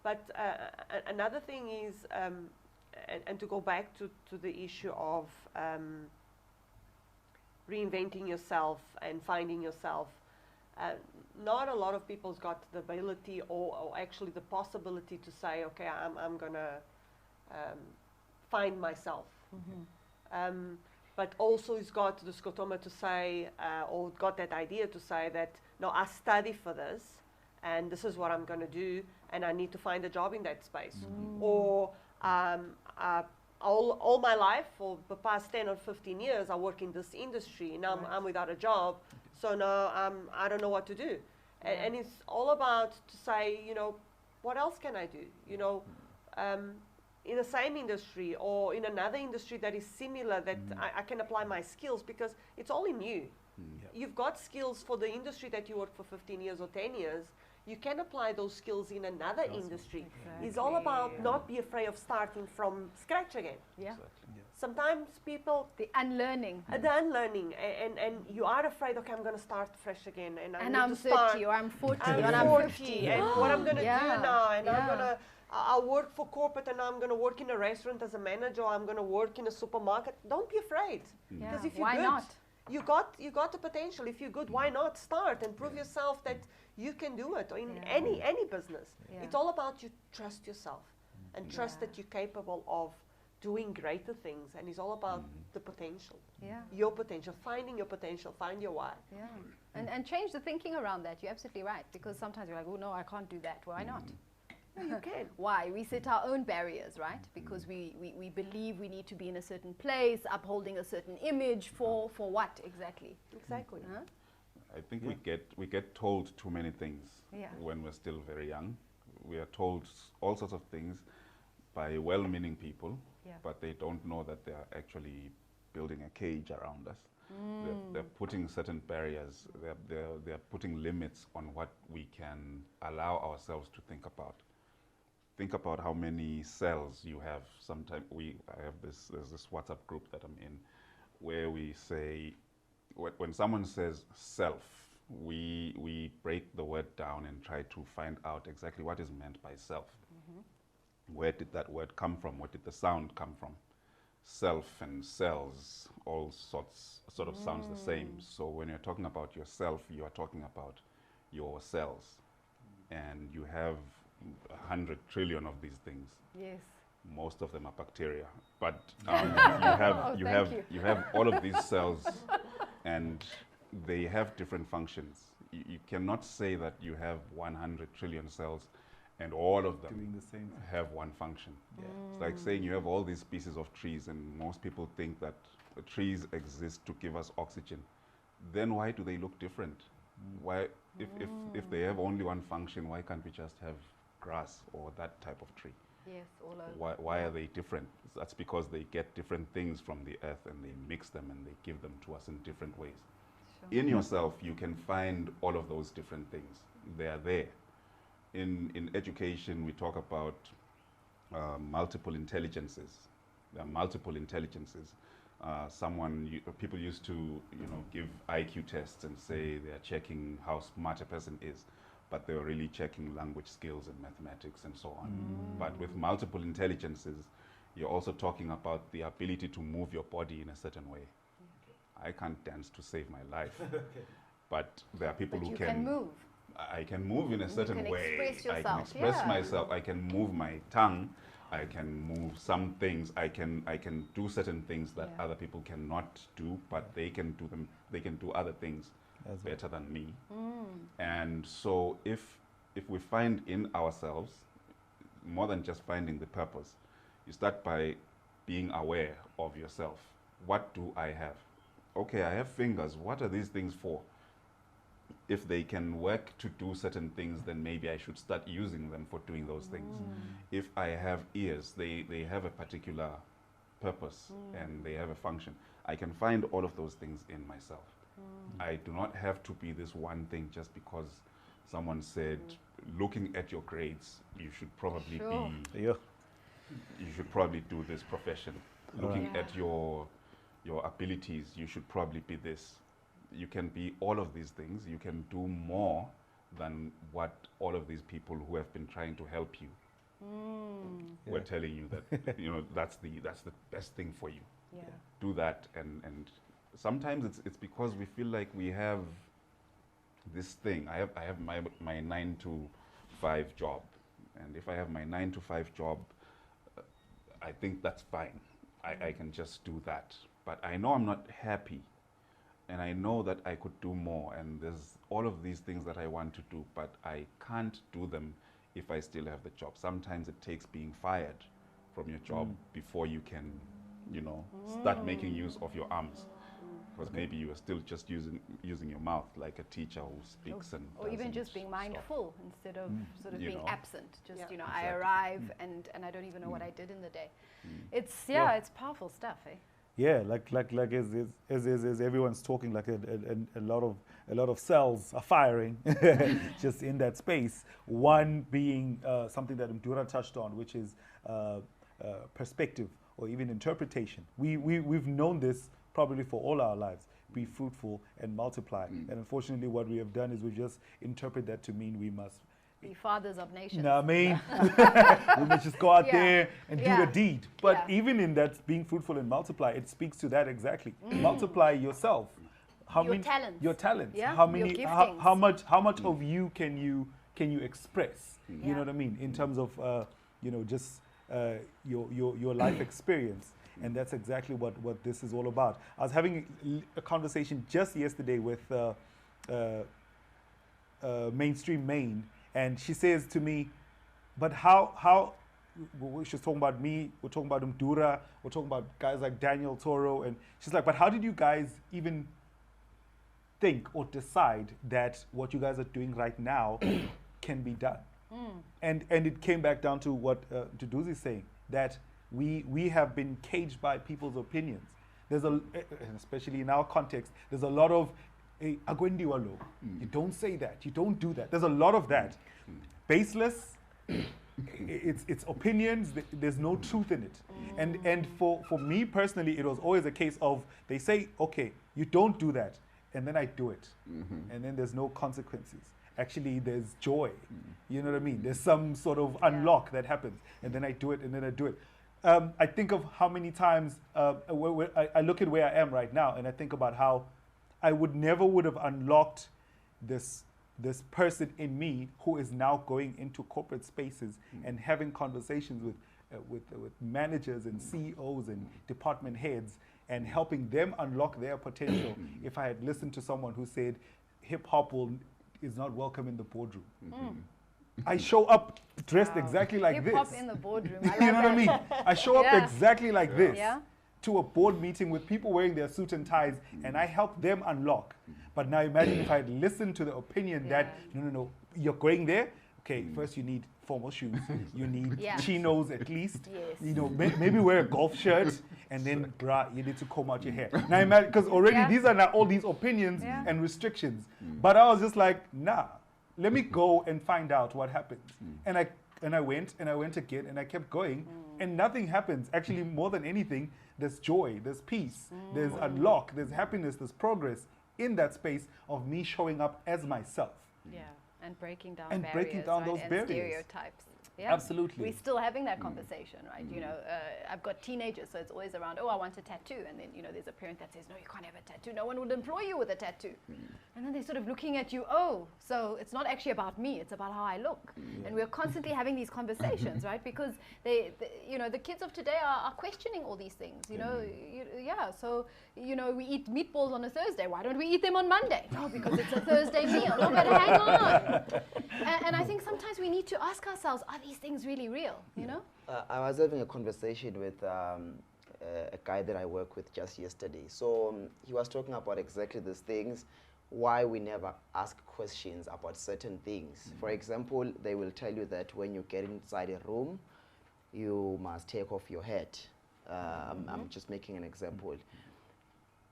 But another thing is, and to go back to the issue of reinventing yourself and finding yourself, not a lot of people's got the ability or actually the possibility to say, okay, I'm gonna find myself. But also it's got the scotoma to say, or got that idea to say that, no, I study for this, and this is what I'm going to do, and I need to find a job in that space. Or all my life, for the past 10 or 15 years, I work in this industry. Now I'm without a job, so now I don't know what to do. And it's all about to say, what else can I do? In the same industry or in another industry that is similar, that I can apply my skills, because it's all in you. You've got skills for the industry that you work for 15 years or 10 years. you can apply those skills in another industry. Exactly. It's all about not be afraid of starting from scratch again. Yeah. Exactly. Sometimes people, The unlearning. the unlearning, and you are afraid, okay, I'm going to start fresh again. And I'm need to 30 start. or I'm 40 I'm or I'm 40, 50. and what I'm going to Yeah, do now, and I'm yeah. going to, I'll work for corporate, and I'm going to work in a restaurant as a manager, or I'm going to work in a supermarket. Don't be afraid, Yeah. because if you're Why good, not? you got the potential. If you're good, why not start and prove yourself that you can do it, or in Yeah. any business. Yeah. It's all about you trust yourself and trust Yeah. that you're capable of doing greater things, and it's all about the potential. Yeah. Your potential, finding your potential, find your why. Yeah. And change the thinking around that. You're absolutely right. Because sometimes you're like, oh no, I can't do that. Why not? No, you can. Why? We set our own barriers, right? Because we believe we need to be in a certain place, upholding a certain image for what exactly? Exactly. Huh? I think we get told too many things Yeah. when we're still very young. We are told all sorts of things by well-meaning people, Yeah. but they don't know that they are actually building a cage around us. They're putting certain barriers. They're putting limits on what we can allow ourselves to think about. Think about how many cells you have. Sometimes there's this WhatsApp group that I'm in, where we say, when someone says self, we break the word down and try to find out exactly what is meant by self. Where did that word come from? Where did the sound come from? Self and cells, all sort of sounds the same. So when you're talking about yourself, you are talking about your cells, and you have 100 trillion of these things. Yes. Most of them are bacteria, but you have all of these cells, and they have different functions. You cannot say that you have 100 trillion cells and all of them Doing the same thing. have one function. Yeah. It's like saying you have all these species of trees, and most people think that the trees exist to give us oxygen. Then why do they look different? Why, if they have only one function, why can't we just have grass or that type of tree? Yes, all over. Why are they different? That's because they get different things from the earth, and they mix them and they give them to us in different ways. Sure. In yourself, you can find all of those different things. They are there. In education, we talk about multiple intelligences. There are multiple intelligences. People used to, give IQ tests and say they are checking how smart a person is, but they were really checking language skills and mathematics and so on. But with multiple intelligences, you're also talking about the ability to move your body in a certain way. I can't dance to save my life, but there are people But who you can move. I can move in a certain can way. express I can yourself, express yeah. myself. I can move my tongue. I can move some things. I can do certain things that Yeah. other people cannot do, but they can do them. They can do other things As well. better than me. And so if we find in ourselves more than just finding the purpose, you start by being aware of yourself. What do I have? Okay, I have fingers. What are these things for? If they can work to do certain things, then maybe I should start using them for doing those things. If I have ears, they have a particular purpose and they have a function. I can find all of those things in myself. I do not have to be this one thing just because someone said, looking at your grades, you should probably Sure. Yeah. you should probably do this profession. Looking Yeah. at your abilities, you should probably be this. You can be all of these things. You can do more than what all of these people who have been trying to help you were Yeah. telling you that that's the best thing for you. Yeah. Do that, and sometimes it's because we feel like we have this thing. I have my 9 to 5 job, and if I have my 9 to 5 job, I think that's fine. I can just do that. But I know I'm not happy, and I know that I could do more, and there's all of these things that I want to do, but I can't do them if I still have the job. Sometimes it takes being fired from your job before you can, start making use of your arms. Because maybe you are still just using your mouth like a teacher who speaks and Or even doesn't just being stop. mindful instead of sort of You being know. absent. Just, Yeah. I Exactly. arrive and I don't even know what I did in the day. It's Yeah. it's powerful stuff, eh? Yeah, like as everyone's talking, like a lot of cells are firing just in that space. One being something that Mdura touched on, which is perspective or even interpretation. We've known this probably for all our lives. Be fruitful and multiply. And unfortunately, what we have done is we just interpret that to mean we must Be fathers of nations. know what I mean? We must just go out Yeah. there and Yeah. do the deed. But Yeah. even in that being fruitful and multiply, it speaks to that exactly. Multiply yourself. How Your talents. Your talents. Yeah, How your many? giftings. How much of you can you express? You Yeah. know what I mean? In terms of just your life experience. And that's exactly what this is all about. I was having a conversation just yesterday with Mainstream Maine, and she says to me, but how she's talking about me, we're talking about Mdura, we're talking about guys like Daniel Toro, and she's like, but how did you guys even think or decide that what you guys are doing right now can be done? And it came back down to what Mduduzi is saying, that we have been caged by people's opinions. There's and especially in our context, there's a lot of agwendiwa lo. You don't say that, you don't do that. There's a lot of that. Baseless, it's opinions, there's no truth in it. And for me personally, it was always a case of, they say, okay, you don't do that, and then I do it. And then there's no consequences. Actually, there's joy. You know what I mean? There's some sort of unlock that happens, and then I do it, and then I do it. I think of how many times I look at where I am right now, and I think about how I never would have unlocked this person in me who is now going into corporate spaces and having conversations with managers and CEOs and department heads and helping them unlock their potential. If I had listened to someone who said hip hop is not welcome in the boardroom. I show up dressed exactly like Hip this. hop in the boardroom. I You know love what I mean? I show up Yeah. exactly like this Yeah. to a board meeting with people wearing their suit and ties, and I help them unlock. But now imagine if I had listened to the opinion that, no, you're going there. Okay, first you need formal shoes. You need Yeah. chinos at least. Yes. You know, maybe wear a golf shirt, and then, bruh, you need to comb out your hair. Now imagine, because already Yeah. these are now all these opinions Yeah. and restrictions. But I was just like, nah, let me go and find out what happens. And I went again, and I kept going, and nothing happens. Actually, more than anything, there's joy, there's peace, there's unlock, there's happiness, there's progress in that space of me showing up as myself. Yeah, and breaking down And barriers, breaking down right? those and barriers. stereotypes. Yeah. Absolutely. We're still having that conversation, right? You know, I've got teenagers, so it's always around, oh, I want a tattoo. And then, you know, there's a parent that says, no, you can't have a tattoo. No one would employ you with a tattoo. And then they're sort of looking at you, oh, so it's not actually about me, it's about how I look. And we're constantly having these conversations, right? Because you know, the kids of today are questioning all these things, you know. So, you know, we eat meatballs on a Thursday. Why don't we eat them on Monday? No, because it's a Thursday meal. No, but hang on. And I think sometimes we need to ask ourselves, are these things really real, you know? I was having a conversation with a guy that I work with just yesterday. So he was talking about exactly these things, why we never ask questions about certain things. For example, they will tell you that when you get inside a room, you must take off your hat. I'm just making an example.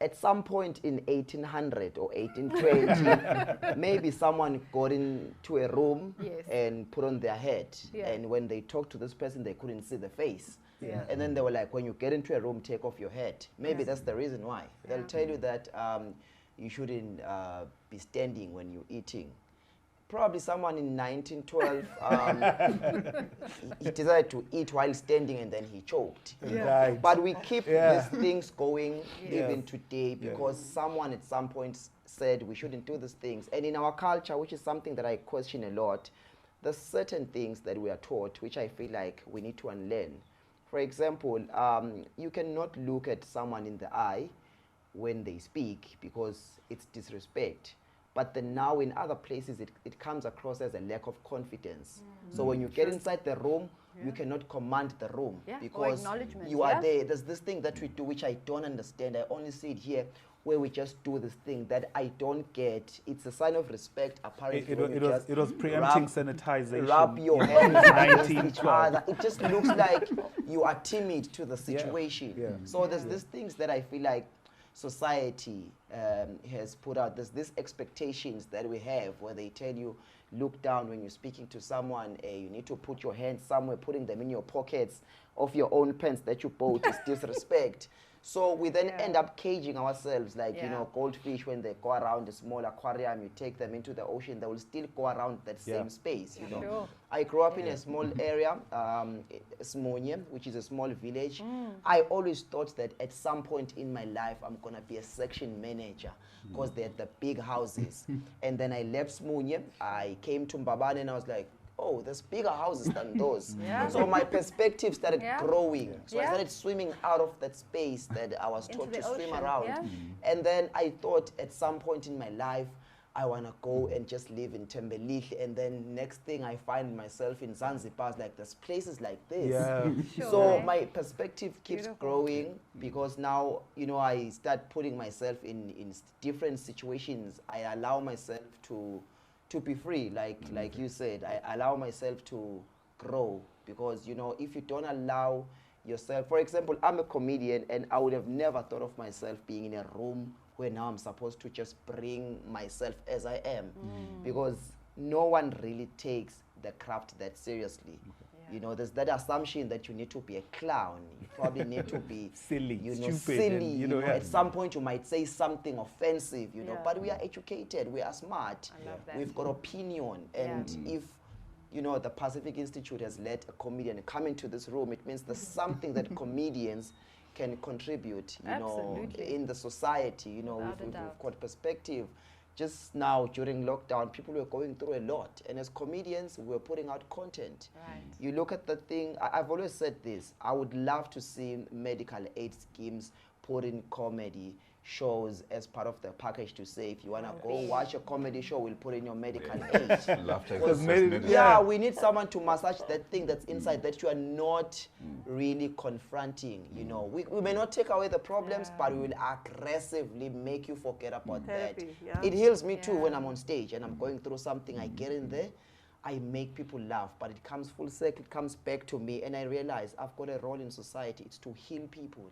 At some point in 1800 or 1820, maybe someone got into a room Yes. and put on their hat. Yeah. And when they talked to this person, they couldn't see the face. Yeah. And then they were like, when you get into a room, take off your hat. Maybe that's the reason why. They'll tell you that you shouldn't be standing when you're eating. Probably someone in 1912, he decided to eat while standing and then he choked. Right. But we keep these things going even Yes. today because someone at some point said we shouldn't do these things. And in our culture, which is something that I question a lot, there's certain things that we are taught which I feel like we need to unlearn. For example, you cannot look at someone in the eye when they speak because it's disrespect. but then now in other places it comes across as a lack of confidence. So when you get inside the room, you cannot command the room because you are there. There's this thing that we do which I don't understand. I only see it here, where we just do this thing that I don't get. It's a sign of respect, apparently. It was preempting sanitization. Rub your hands against each other. It just looks like you are timid to the situation. So there's these things that I feel like society has put out. There's these expectations that we have where they tell you, look down when you're speaking to someone. You need to put your hands somewhere. Putting them in your pockets of your own pants that you bought is disrespect. So we then end up caging ourselves, like, you know, goldfish, when they go around a small aquarium, you take them into the ocean, they will still go around that same space, you know. I grew up in a small area, Smonye, which is a small village. I always thought that at some point in my life, I'm going to be a section manager because they're the big houses. And then I left Smonye, I came to Mbabane, and I was like, oh, there's bigger houses than those. So my perspective started growing. So I started swimming out of that space that I was taught to swim around. And then I thought at some point in my life, I want to go and just live in Tembelihle. And then next thing I find myself in Zanzibar, like there's places like this. So my perspective keeps growing because now, you know, I start putting myself in different situations. I allow myself to be free, like you said. I allow myself to grow because, you know, if you don't allow yourself, for example, I'm a comedian and I would have never thought of myself being in a room where now I'm supposed to just bring myself as I am because no one really takes the craft that seriously. You know, there's that assumption that you need to be a clown. You probably need to be silly, you know, stupid, silly. and, you know, at some point you might say something offensive, you know, but we are educated, we are smart, we've got opinion. And if, you know, the Pacific Institute has let a comedian come into this room, it means there's something that comedians can contribute, you know, in the society. You know, we've got perspective. Just now during lockdown, people were going through a lot, and as comedians, we were putting out content. You look at the thing, I've always said this, I would love to see medical aid schemes put in comedy shows as part of the package, to say, if you want to go watch a comedy show, we'll put in your medical aid. We need someone to massage that thing that's inside that you are not really confronting. You know, we may not take away the problems, but we will aggressively make you forget about that. It heals me too when I'm on stage and I'm going through something. I get in there, I make people laugh, but it comes full circle, it comes back to me, and I realize I've got a role in society. It's to heal people.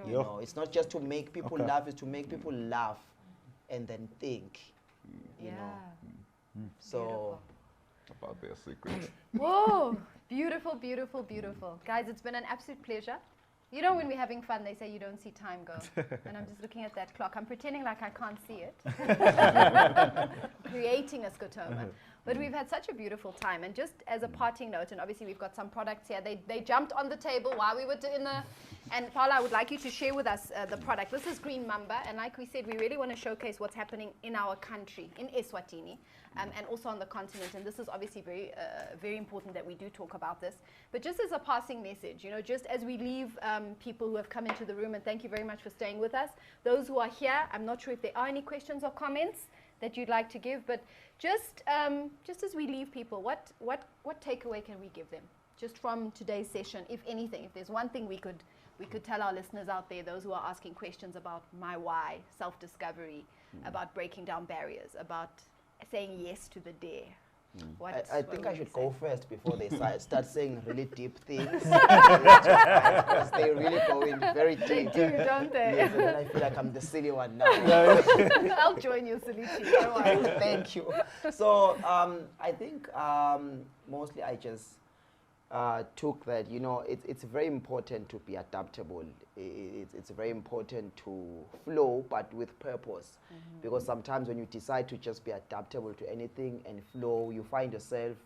You know, it's not just to make people laugh, it's to make people laugh and then think. You know. So about their secrets. Whoa, beautiful, beautiful, beautiful. Guys, it's been an absolute pleasure. You know, when we're having fun, they say you don't see time go. And I'm just looking at that clock. I'm pretending like I can't see it. Creating a scotoma. But we've had such a beautiful time. And just as a parting note, and obviously we've got some products here. They jumped on the table while we were in the... And Paula, I would like you to share with us the product. This is Green Mamba. And like we said, we really want to showcase what's happening in our country, in Eswatini, and also on the continent. And this is obviously very, very important that we do talk about this. But just as a passing message, you know, just as we leave people who have come into the room, and thank you very much for staying with us. Those who are here, I'm not sure if there are any questions or comments that you'd like to give, but just as we leave people, what takeaway can we give them just from today's session, if anything? If there's one thing we could tell our listeners out there, those who are asking questions about my why, self-discovery, about breaking down barriers, about saying yes to the dare. I think I should go first before they start saying really deep things. Because they really go in very deep. They do, don't they? Yes, and then I feel like I'm the silly one now. I'll join you, silly too. Don't worry. Thank you. So I think mostly I just took that, you know, it's very important to be adaptable. It's very important to flow, but with purpose. Because sometimes when you decide to just be adaptable to anything and flow, you find yourself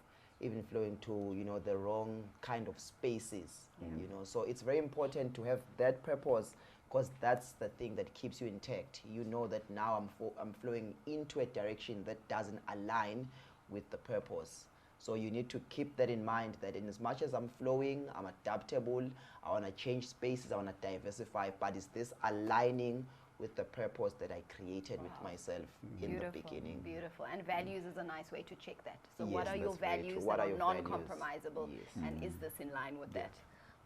even flowing to, you know, the wrong kind of spaces. You know, so it's very important to have that purpose, because that's the thing that keeps you intact. You know that now I'm flowing into a direction that doesn't align with the purpose. So you need to keep that in mind, that in as much as I'm flowing, I'm adaptable, I want to change spaces, I want to diversify, but is this aligning with the purpose that I created with myself in the beginning. Beautiful. And values is a nice way to check that. So what Yes, are your that's very values true. What that are are your non-compromisable? values? Yes. And is this in line with that?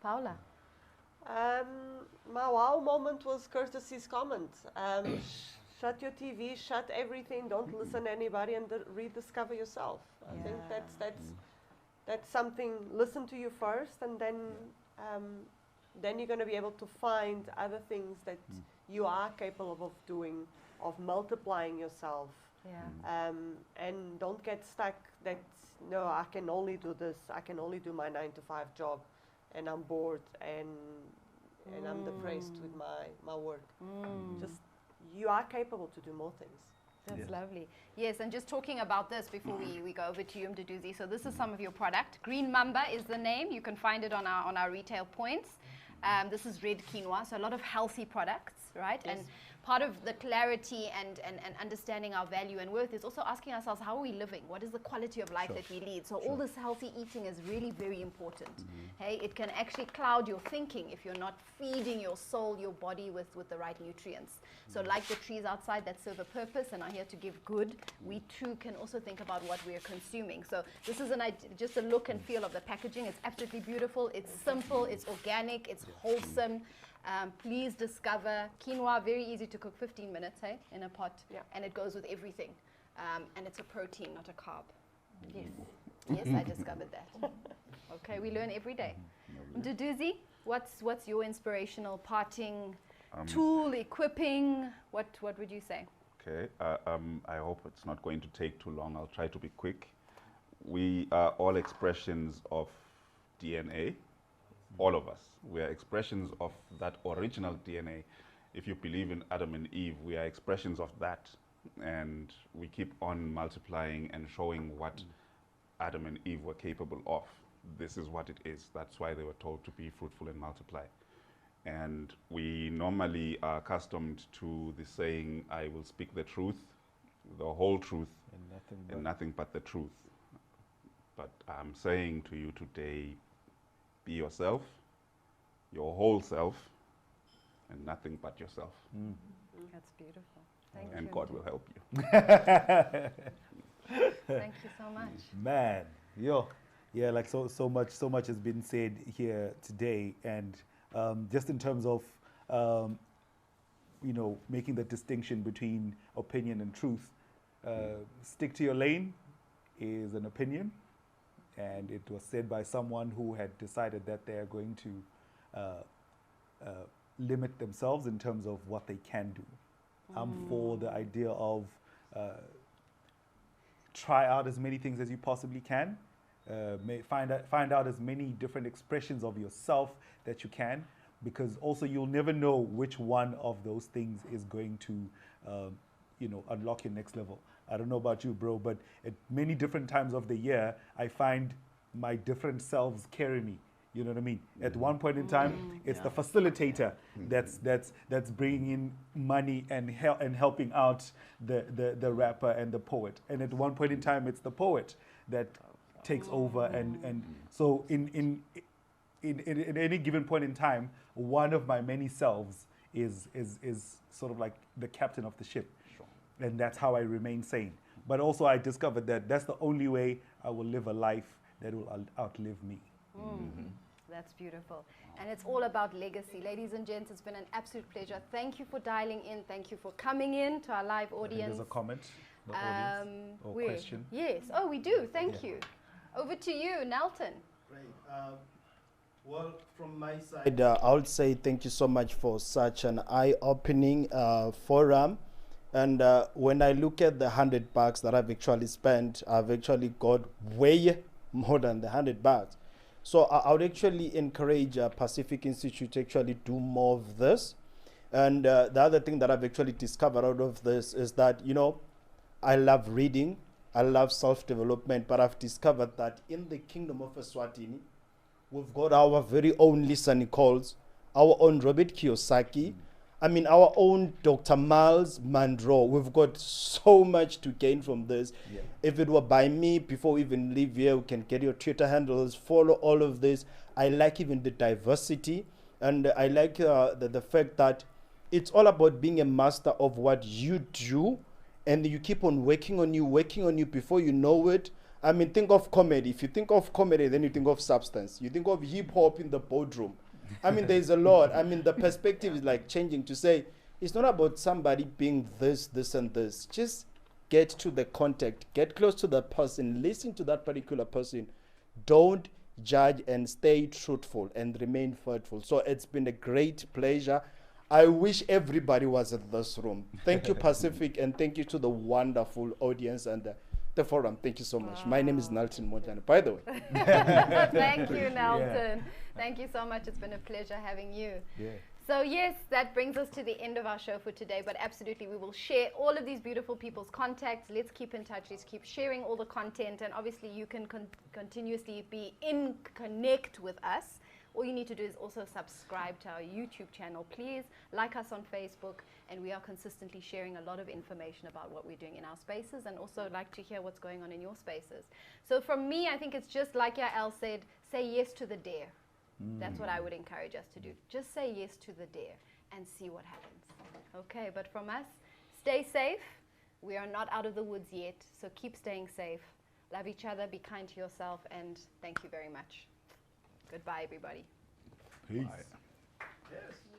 Paula? My wow moment was Curtis's comment. Shut your TV, shut everything, don't listen to anybody, and rediscover yourself. I think that's something. Listen to you first, and then you're going to be able to find other things that you are capable of doing, of multiplying yourself. Yeah. And don't get stuck that, no, I can only do this, I can only do my 9-to-5 job, and I'm bored and I'm depressed with my work. Just, you are capable to do more things. That's lovely. Yes, and just talking about this before we go over to you, Mduduzi. So this is some of your product. Green Mamba is the name. You can find it on our retail points. This is red quinoa, so a lot of healthy products, right? Yes. And part of the clarity and understanding our value and worth is also asking ourselves, how are we living? What is the quality of life that we lead? So all this healthy eating is really very important. Hey, it can actually cloud your thinking if you're not feeding your soul, your body with the right nutrients. So like the trees outside that serve a purpose and are here to give good, we too can also think about what we're consuming. So this is just a look and feel of the packaging. It's absolutely beautiful. It's simple. It's organic. It's wholesome. Please discover quinoa, very easy to cook, 15 minutes, hey, in a pot, and it goes with everything. And it's a protein, not a carb. Yes, I discovered that. Okay, we learn every day. Mduduzi, what's your inspirational parting tool, equipping? What would you say? Okay, I hope it's not going to take too long. I'll try to be quick. We are all expressions of DNA. All of us. We are expressions of that original DNA. If you believe in Adam and Eve, we are expressions of that. And we keep on multiplying and showing what Adam and Eve were capable of. This is what it is. That's why they were told to be fruitful and multiply. And we normally are accustomed to the saying, I will speak the truth, the whole truth, and nothing but the truth. But I'm saying to you today, be yourself, your whole self, and nothing but yourself. That's beautiful. Thank you. And God will help you. Thank you so much. Man, yeah, like so much has been said here today, and just in terms of making the distinction between opinion and truth. Stick to your lane is an opinion. And it was said by someone who had decided that they are going to limit themselves in terms of what they can do. I'm for the idea of try out as many things as you possibly can. Find out as many different expressions of yourself that you can, because also you'll never know which one of those things is going to unlock your next level. I don't know about you, bro, but at many different times of the year, I find my different selves carry me. You know what I mean? At one point in time, it's the facilitator that's bringing in money and helping out the rapper and the poet. And at one point in time, it's the poet that takes over. And so in any given point in time, one of my many selves is sort of like the captain of the ship. And that's how I remain sane. But also I discovered that that's the only way I will live a life that will outlive me. That's beautiful. And it's all about legacy. Ladies and gents, it's been an absolute pleasure. Thank you for dialing in. Thank you for coming in to our live audience. There's a comment, the audience, or question. Yes. Oh, we do. Thank you. Over to you, Nelton. Great. Well, from my side, I would say thank you so much for such an eye-opening forum. And when I look at the $100 that I've actually spent, I've actually got way more than the $100. So I would actually encourage Pacific Institute to actually do more of this. And the other thing that I've actually discovered out of this is that, I love reading, I love self-development, but I've discovered that in the Kingdom of Eswatini, we've got our very own Lisa Nichols, our own Robert Kiyosaki, our own Dr. Miles Monroe. We've got so much to gain from this. Yeah. If it were by me, before we even leave here, we can get your Twitter handles, follow all of this. I like even the diversity. And I like the fact that it's all about being a master of what you do, and you keep on working on you before you know it. I mean, think of comedy. If you think of comedy, then you think of substance. You think of hip hop in the boardroom. I mean, there's a lot. I mean, the perspective is like changing to say, it's not about somebody being this, and this. Just get to the contact, get close to that person, listen to that particular person. Don't judge, and stay truthful and remain faithful. So it's been a great pleasure. I wish everybody was in this room. Thank you, Pacific, and thank you to the wonderful audience and the forum. Thank you so much. My name is Nelson Mojane, by the way. Thank you, Nelson. Thank you so much. It's been a pleasure having you. Yeah. So yes, that brings us to the end of our show for today, but absolutely we will share all of these beautiful people's contacts. Let's keep in touch. Let's keep sharing all the content, and obviously you can continuously be in connect with us. All you need to do is also subscribe to our YouTube channel. Please like us on Facebook, and we are consistently sharing a lot of information about what we're doing in our spaces, and also like to hear what's going on in your spaces. So from me, I think it's just like Yael said, say yes to the dare. That's what I would encourage us to do. Just say yes to the dare and see what happens. Okay, but from us, stay safe. We are not out of the woods yet, so keep staying safe. Love each other, be kind to yourself, and thank you very much. Goodbye, everybody. Peace. Bye. Yes.